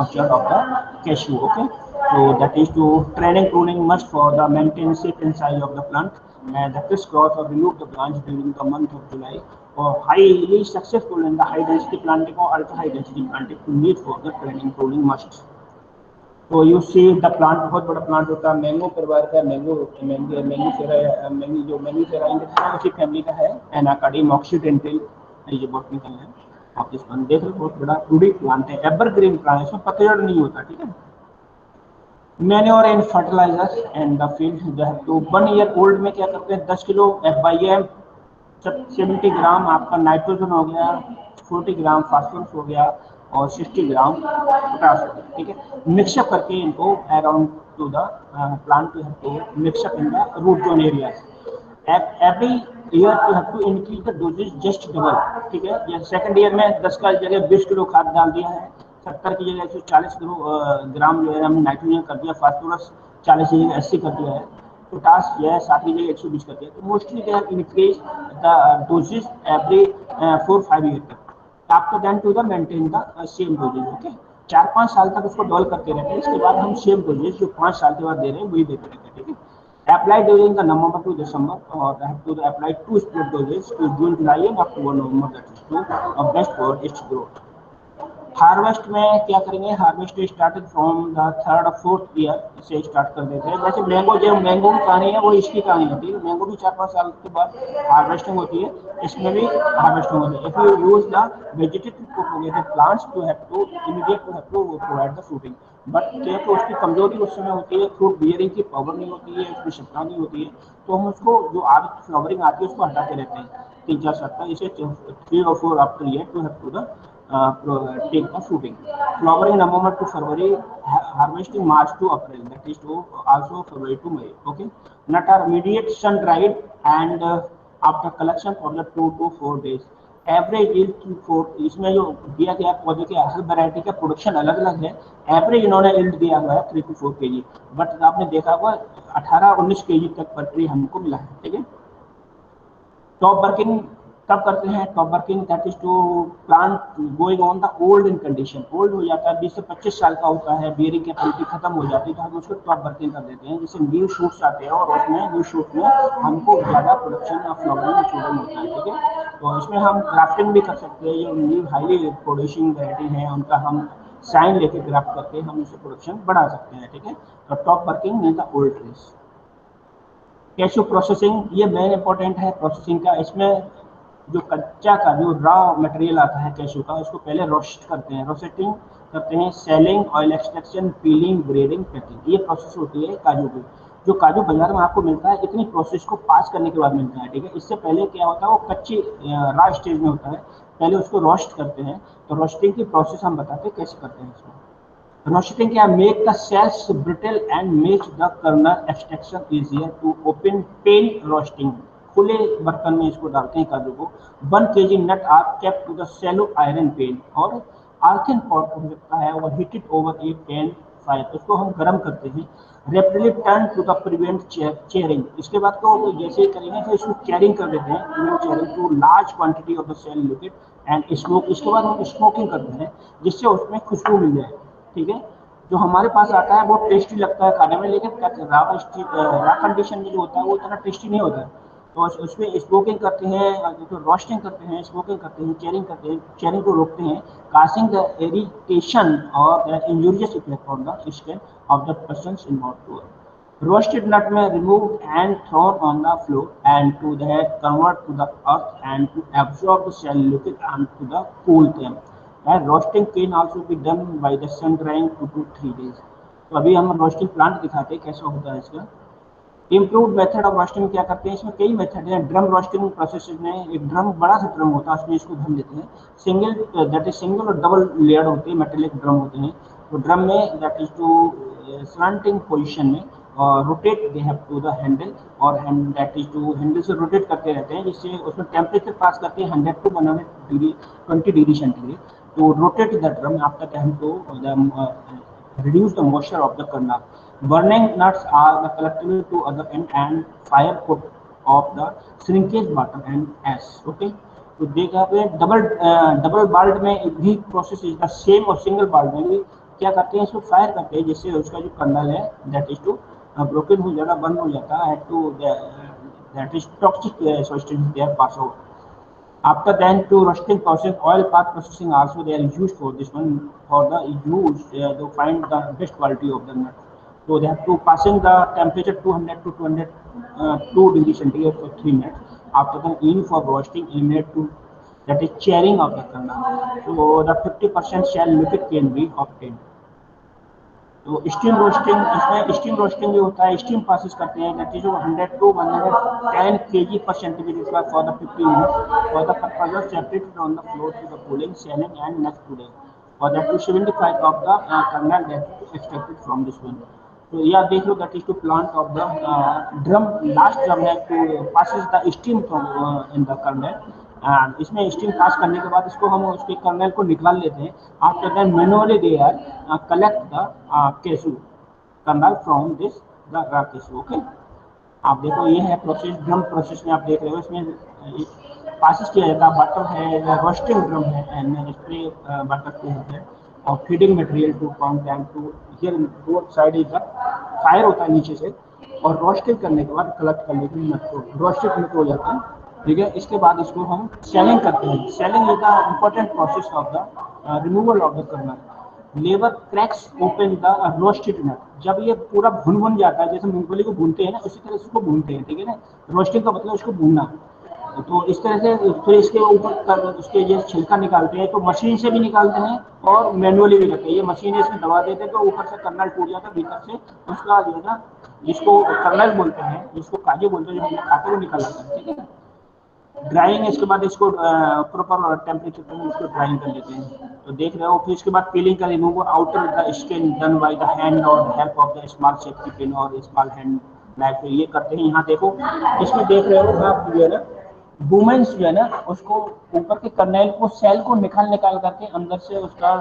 orchard of the cashew. Okay, so that is to training pruning must for the maintain shape and size of the plant and the crisscross or remove the branch during the month of July or highly successful in the high density planting or ultra high density planting to need for the training pruning must. तो you see the plant बहुत बड़ा plant होता है, mango परिवार का, मैंगोफेरा indica है उसी family का है। एनाकार्डियम ऑक्सीडेंटल ये बॉटनिकल है। आप इस पर देख रहे हो बहुत बड़ा टूडी प्लांट है, एवरग्रीन प्लांट है, इसमें पतझड़ नहीं होता, ठीक है। Manure and fertilisers and the field जो है तो 1 ईयर ओल्ड में क्या करते हैं 10 किलो FIM, 70 ग्राम आपका नाइट्रोजन हो गया, 40 ग्राम फास्फोरस हो गया और 60 ग्राम पोटास हो गया, ठीक है। मिक्सअप करके इनको around to the plant to have to mix up in the root zone areas. Every year to have to increase the doses just double, ठीक है। जैसे सेकंड ईयर में 10 का जगह 20 किलो खाद डाल दिया है, 70 की जगह 140 ग्राम जो है हमने नाइट्रोजन कर दिया, फास्फोरस 40 की जगह 80 कर दिया है, पोटास जो है 60 की जगह 120 कर दिया। तो mostly they have increase the doses every 4-5 year तक, after then to the maintain the same doses, okay. 4-5 साल तक उसको डबल करते रहते हैं, इसके बाद हम सेम डोजेज जो 5 साल के बाद दे रहे हैं वही देते रहते हैं, ठीक है। Applied during the November to December, or have to apply 2 split doses to June, July and October, November, that is to best for its growth. Harvest में क्या करेंगे, harvest starting from the 3rd और 4th year से start कर देते हैं। वैसे mango जो मैंगो की कहानी है वो इसकी कहानी होती है, मैंगो भी 4-5 साल के बाद हार्वेस्टिंग होती है, इसमें भी हार्वेस्टिंग होती है। If you use the vegetative propagated plants to have to immediate to have to provide the fruiting, but क्योंकि उसकी कमजोरी उस समय होती है, फ्रूट बियरिंग की पावर नहीं होती है, उसमें क्षमता नहीं होती है, तो हम उसको जो आज फ्लावरिंग आती है उसको हटाते रहते हैं 3-4 साल तक, इसे 3 or 4 after year to have to the take the fruiting. Flowering November to February, harvesting March to April, that is to also February to May. Okay. Nut are immediate sun dried and after collection for the 2 to 4 days. Average yield to 4, इसमें जो दिया गया पौधे के हर variety का production अलग अलग है, एवरेज इन्होंने yield दिया हुआ है 3 to 4 kg, बट आपने देखा हुआ 18-19 kg तक पर ट्री हमको मिला है, ठीक है। टॉप वर्किंग कब करते हैं, top working that is to plant going on the old in condition, old हो जाता है 20 से 25 साल का होता है, बियरिंग कैपेसिटी खत्म हो जाती है, तो हम उसको टॉप वर्किंग कर देते हैं, जिससे न्यू शूट्स आते हैं और उसमें न्यू शूट में हमको ज़्यादा प्रोडक्शन ऑफ फ्लावरिंग फ्रूटिंग होता है, ठीक है। तो इसमें हम ग्राफ्टिंग भी कर सकते हैं, जो न्यू हाईली प्रोड्यूसिंग वैरायटी है उनका हम साइन लेके ग्राफ्ट करके हम उससे प्रोडक्शन बढ़ा सकते हैं, ठीक है। तो top working in the old trees. Cashew processing, ये मेन इंपॉर्टेंट है प्रोसेसिंग का। इसमें जो कच्चा का जो रॉ मटेरियल आता है कैशू का, उसको पहले रोस्ट करते हैं, रोस्टिंग करते हैं, selling, oil extraction, piling, grading, packing, ये प्रोसेस होती है काजू की। जो काजू बाजार में आपको मिलता है इतनी प्रोसेस को पास करने के बाद मिलता है, ठीक है। इससे पहले क्या होता है वो कच्ची रॉ स्टेज में होता है, पहले उसको रोस्ट करते हैं। तो रोस्टिंग की प्रोसेस हम बताते हैं कैसे करते हैं इसमें। रोस्टिंग क्या, make the shells brittle and make the kernel extraction easier to open pan roasting, खुले बर्तन में इसको डालते हैं काजू को। 1 kg nut are kept to the shallow iron pan, और आर्थन पॉट हो सकता है वो heated over a pan fire, उसको हम गर्म करते हैं। Rapidly turn to the prevent charring, इसके बाद तो जैसे ही करेंगे तो इसको चेयरिंग कर देते हैं, charring to large quantity of the shell liquid and smoke, इसके बाद हम स्मोकिंग करते हैं जिससे उसमें खुशबू मिल जाए, ठीक है। जो हमारे पास आता है वो टेस्टी लगता है खाने में, लेकिन रॉ कंडीशन में जो होता है वो इतना टेस्टी नहीं होता है। तो उसमें स्मोकिंग करते हैं, तो रोस्टिंग करते हैं, स्मोकिंग करते हैं, चेयरिंग करते हैं, चेयरिंग को रोकते हैं, कासिंग द इरिटेशन और the injurious effect on the skin of the persons involved to roasted nut may removed and thrown on the floor and to the convert to the earth and to absorb the cell liquid and to the cool them. And roasting can also be done by the sun drying 2 to 3 days. तो अभी हम roasting plant दिखाते हैं कैसा होता है इसका। Improve method of roasting क्या करते हैं, इसमें कई मेथड हैं। ड्रम रोस्टिंग प्रोसेस में एक ड्रम, बड़ा सा ड्रम होता है, उसमें इसको भर लेते हैं। सिंगल दैट इज सिंगल और डबल लेयर होते हैं, मेटेलिक ड्रम होते हैं। तो ड्रम में that is to slanting position में rotate they have to the handle, और दैट इज टू हैंडल से रोटेट करते रहते हैं, जिससे उसमें टेम्परेचर पास करते हैं 100 to 100 डिग्री 20 डिग्री सेंटीग्रेड। तो rotate the drum after time to reduce the moisture of the kernel. Burning nuts are the collectively to other end and fire put of the shrinkage bottom and ash. Okay. तो देखा आपने double bald में भी process is the same, और single bald में भी क्या करते हैं, इसको फायर करते हैं जिससे उसका जो कर्नल है दैट इज टू ब्रोकन हो जाता, बर्न हो जाता है, to that is toxic substance they are pass out. After then to roasting process, oil path processing also they are used for this one, for the use to find the best quality of the nut. So they have to passing the temperature 200 to 202 degree centigrade for 3 minutes. After then in for roasting, eliminate to that is charring of the kernel. So the 50% shell liquid can be obtained. तो steam roasting, इसमें steam roasting जो होता है steam process करते हैं, that is 100 to 110 kg per centimeter for the 15 minutes for the purpose of separated on the floor to the cooling, selling and next cooling for that to 75 of the kernel that is extracted from this one. तो यह देख लो that is to plant of the drum, last drum है to passes the steam from in the kernel. इसमें steam pass करने के बाद इसको हम उसके कर्नल को निकाल लेते हैं। After that manually they are collect the cashew kernel from this the raw cashew. Okay, आप देखो ये है प्रोसेस, ड्रम प्रोसेस में आप देख रहे हो, इसमें पासिस किया जाता है। बटर है, रोस्टिंग ड्रम है एंड स्प्रे बटर टू है और feeding material to count and to here both side is the fire होता है नीचे से, और रोस्टिंग करने के बाद कलेक्ट करने के लिए रोस्टेड नट हो जाता है। ठीक है, इसके बाद इसको हम सेलिंग करते हैं। Shelling is the important process of the removal of the kernel. Labour cracks open the roasted nut. जब ये पूरा भुन जाता है, जैसे मूंगफली को भूनते हैं ना, उसी तरह से इसको भूनते हैं। ठीक है ना, रोस्टिंग का मतलब इसको भूनना। तो इस तरह से फिर इसके ऊपर उसके ये छिलका निकालते हैं, तो मशीन से भी निकालते हैं और मैनुअली भी करते हैं। ये मशीन इसमें दबा देते हैं तो ऊपर से कर्नल टूट जाता है, भीतर से उसका जो है ना, जिसको कर्नल बोलते हैं, जिसको काजू बोलते हैं, जो हम खाते हुए निकल आता है। ठीक है, ड्राइंग, इसके बाद इसको प्रॉपर टेम्परेचर पर इसको ड्राइंग कर लेते हैं। तो देख रहे हो, फिर इसके बाद पीलिंग का remove outer the skin done by the hand और help of the small safety pin और स्मॉल हैंड नाइफ। तो ये करते हैं। यहाँ देखो, इसमें देख रहे हो आप जो है ना, वुमेन्स जो है ना, उसको ऊपर के कर्नेल को, सेल को निकाल करके अंदर से उसका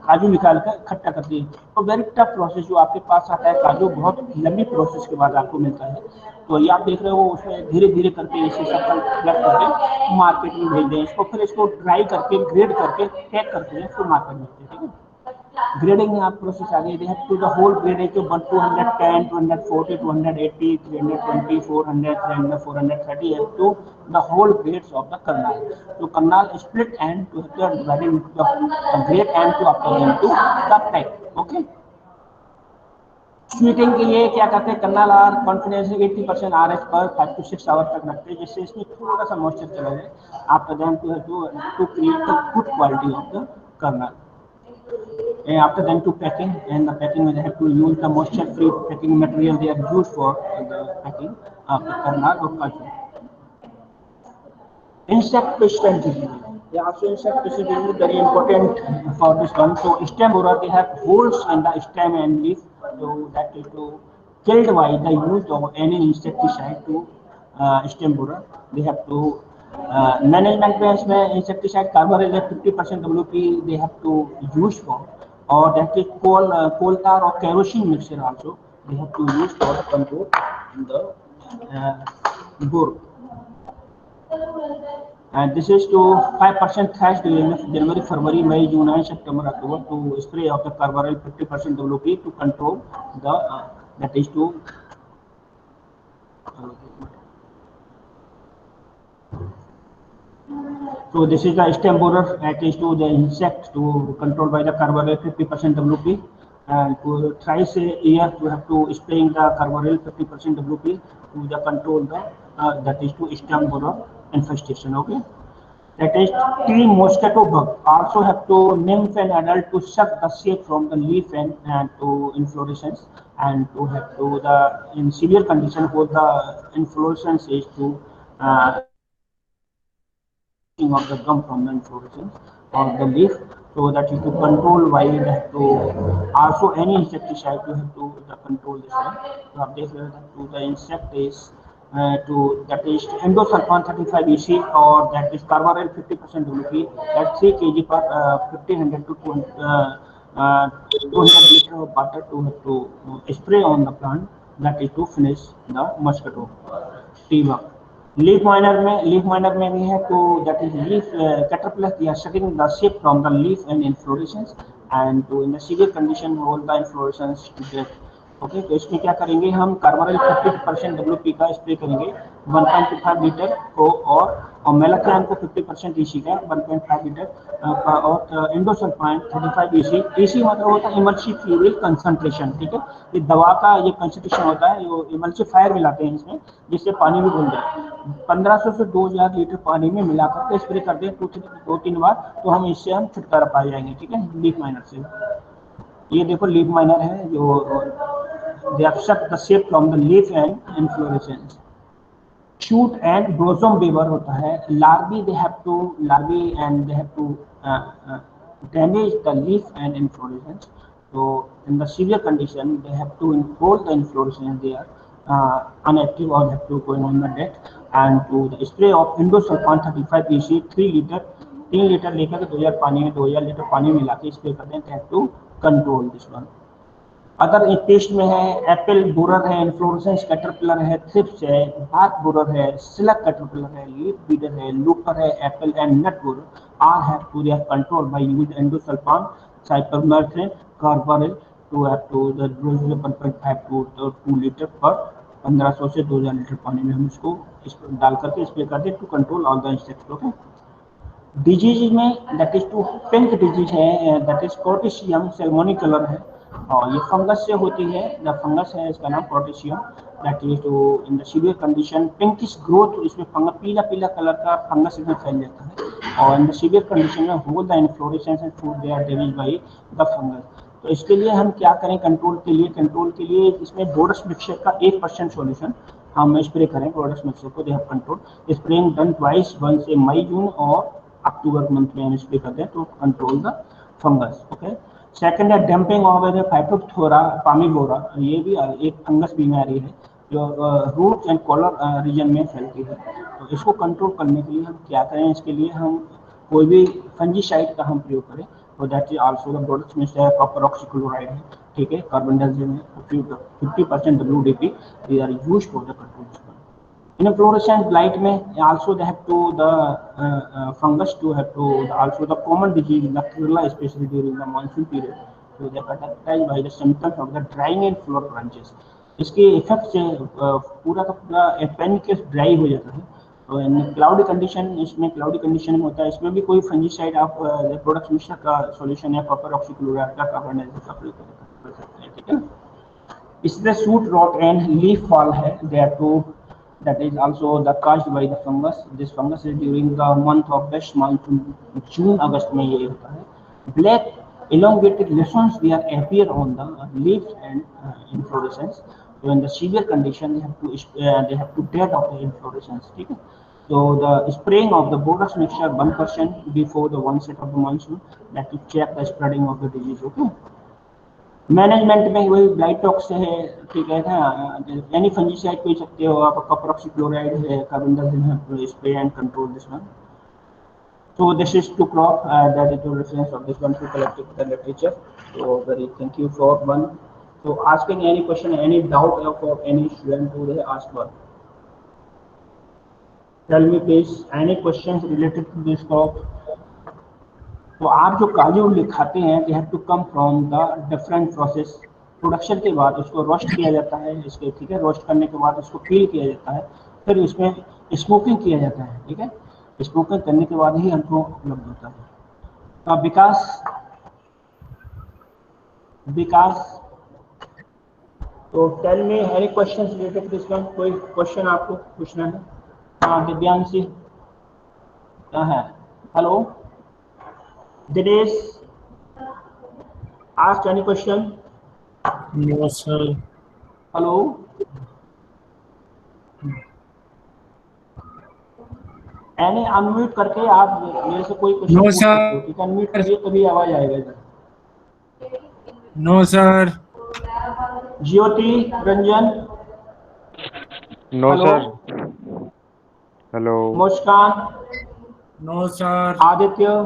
काजू निकाल कर इकट्ठा करती है। तो वेरी टफ प्रोसेस जो आपके पास आता है काजू, बहुत लंबी प्रोसेस के बाद आपको मिलता है। तो ये आप देख रहे हो, उसमें धीरे धीरे करके इसे सब कलेक्ट करके मार्केट में भेज दें इसको, फिर इसको ड्राई करके ग्रेड करके पैक करके इसको मार्केट में भेजते हैं। ठीक है, ग्रेडिंग में आप प्रोसेस आगे दे टू द होल ग्रेड है, 210, 240, 280, 320, 400, 300, 430 up to the whole grades of the kernel. So kernel split and to dividing the grade and to apply into the pack. Okay. Sweating के लिए क्या करते हैं, कर्नल और कॉन्फिडेंस 80% RH पर 5 to 6 our तक रखते हैं, जिससे इसमें थोड़ा सा मॉइस्चर चला जाए। After that to create the good quality of the kernel. And after then to packing, and the packing they have to use the moisture free packing material they are used for the packing of the kernel or kaju. Insect pesticide disease. They also insect pesticide is very important for this one. So stem borer, they have holes in the stem and leaf, so that is to killed by the use of any insecticide to stem borer. They have to management में इसमें insecticide carbaryl 50% WP they have to use for, or that is coal tar or kerosene mixture also they have to use for control the borer. And this is to 5% thrash January, February, May, June, and September, October to spray of the carbaryl 50% WP to control the that is to so this is the stem borer, that is to the insect to control by the carbaryl 50% WP, and to thrice a year you have to spraying the carbaryl 50% WP to the control the that is to stem borer infestation. Okay, that is tree mosquito bug also have to nymph an adult to suck the shape from the leaf and to inflorescence, and to have to the in severe condition for the inflorescence is to of the gum from the inflorescence or the leaf, so that you to control while you have to also any insecticide you have to control this one. So update to the insect is to that is endosulfan 35 EC or that is carbaryl 50% WP, that 3 kg per 1500 to 200 liter of water to spray on the plant, that is to finish the mosquito tree bug. Leaf miner में भी है, तो that is leaf caterpillar they are sucking the sap from the leaf and inflorescence, and to in a severe condition all the inflorescence to get okay, तो इसमें क्या करेंगे हम, carbonyl 50% WP का स्प्रे करेंगे 1.25 लीटर को, और मेलाथियान को 50% EC का 1.5 लीटर का, और इंडोसल्फान 35 EC। EC मतलब होता है इमल्सिव फ्लूइड कंसंट्रेशन, ठीक है, ये दवा का ये कंसंट्रेशन होता है, जो इमल्सिफायर मिलाते हैं इसमें जिससे पानी भी घुल जाए। 1500 से 2000 लीटर पानी में मिलाकर के स्प्रे कर दें 2-3 बार, तो हम इससे हम छुटकारा पा जाएंगे, ठीक है, लीफ माइनर से। ये देखो लीफ माइनर है जो they accept the shape from the leaf and inflorescence. Shoot and blossom weaver होता है, larvae they have to uh, uh, damage the leaf and inflorescence. So in the severe condition they have to hold the inflorescence, they are unactive or have to going on the death, and to the spray of endosulfan 35 EC 3 litre लेकर 2000 पानी में 2000 litre पानी मिला के spray करते हैं to control this one. Other pest में है एप्पल बोरर है, इन्फ्लोरेसेंस कैटरपिलर है, थ्रिप्स है, बार्क बोरर है, सिलक कैटरपिलर है, लीफ बीडर है, लूपर है, apple and nut borer are have to they control by using endosulfan cypermethrin carbonyl to have to the dose 1.5 टू 2 litre per 1500 से 2000 litre पानी में हम इसको डाल करके स्प्रे करते हैं to control all the insects. Okay, disease में that is two pink disease है, दैट इज पोटेशियम सेलमोनी कलर है, और ये फंगस से होती है, द फंगस है इसका नाम potassium, that is to in the severe condition pinkish growth, इसमें फंगस पीला पीला कलर का फंगस इसमें फैल जाता है, और इन द सीवियर कंडीशन में whole the inflorescence and fruit they are damage by the fungus. तो इसके लिए हम क्या करें कंट्रोल के लिए इसमें बोरस मिक्सचर का 1% सॉल्यूशन हम स्प्रे करें, बोरस मिक्सचर को they have control spraying done twice, once a May June और अक्टूबर मंथ में हम स्प्रे करते हैं to control the fungus. Okay, second है डंपिंग ऑफ फाइटोप्थोरा पामिगोरा, ये भी एक फंगस बीमारी है जो रूट एंड कॉलर रीजन में फैलती है। तो इसको कंट्रोल करने के लिए हम क्या करें, इसके लिए हम कोई भी फंजीसाइड का हम प्रयोग करें, तो that is also the products में से कॉपर ऑक्सीक्लोराइड है, ठीक है, कार्बन डाइऑक्साइड में 50% WDP they are used for the control. In a fluorescent light में also they have to the fungus to have to also the common disease Nocturnal especially during the monsoon period, so they are characterized by the symptoms of the drying in flower branches। इसके effect से पूरा का पूरा एपेनिकस dry हो जाता है। तो इन cloudy condition, इसमें क्लाउडी कंडीशन में होता है, इसमें भी कोई फंजीसाइड आप प्रोडक्ट मिश्र का सॉल्यूशन या कॉपर ऑक्सीक्लोराइड का कार्बन डाइऑक्साइड का प्रयोग कर सकते हैं, ठीक है। इसमें shoot rot and leaf fall है, they are two that is also the caused by the fungus. This fungus is during the month of best monsoon, June August में ये होता है। Black elongated lesions they are appear on the leaves and inflorescence. So in the severe condition they have to death of the inflorescence, ठीक है। So the spraying of the borax mixture 1% before the onset of the monsoon, that to check the spreading of the disease। Okay, management में वही blight talks है, ठीक है ना, any fungicide कोई सकते हो आप, कॉपर ऑक्सीक्लोराइड है, carbon dioxide spray and control this one. So this is to crop that is the reference of this one to collected the literature. So very thank you for one. So asking any question, any doubt of any student who they ask for. Tell me please any questions related to this crop. तो आप जो काजू लिखाते हैं they have to come from the different process. Production के बाद उसको roast किया जाता है, इसके ठीक है, रोस्ट करने के बाद उसको पील किया जाता है, फिर इसमें स्मोकिंग किया जाता है, ठीक है, स्मोकिंग करने के बाद ही हमको उपलब्ध होता है। तो विकास तो tell me any question related to this one, कोई क्वेश्चन आपको पूछना है? हाँ दिव्यांशी कहाँ है? Hello Dinesh, asked any question? No sir. Hello. Any unmute करके आप मेरे से कोई क्वेश्चन पूछ सकते हो, ठीक है, अनम्यूट करिए तभी आवाज आएगा इधर। No sir. Jyoti Ranjan? No Hello? sir. Hello. Muskan? No sir. Aditya?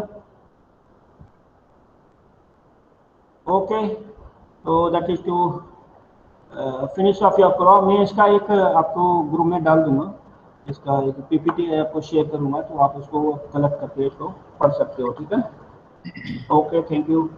Okay, तो that is to finish off your crop. मैं इसका एक आपको ग्रुप में डाल दूंगा, इसका एक पीपीटी आपको शेयर करूंगा, तो आप उसको कलेक्ट करके इसको पढ़ सकते हो, ठीक है। Okay, thank you.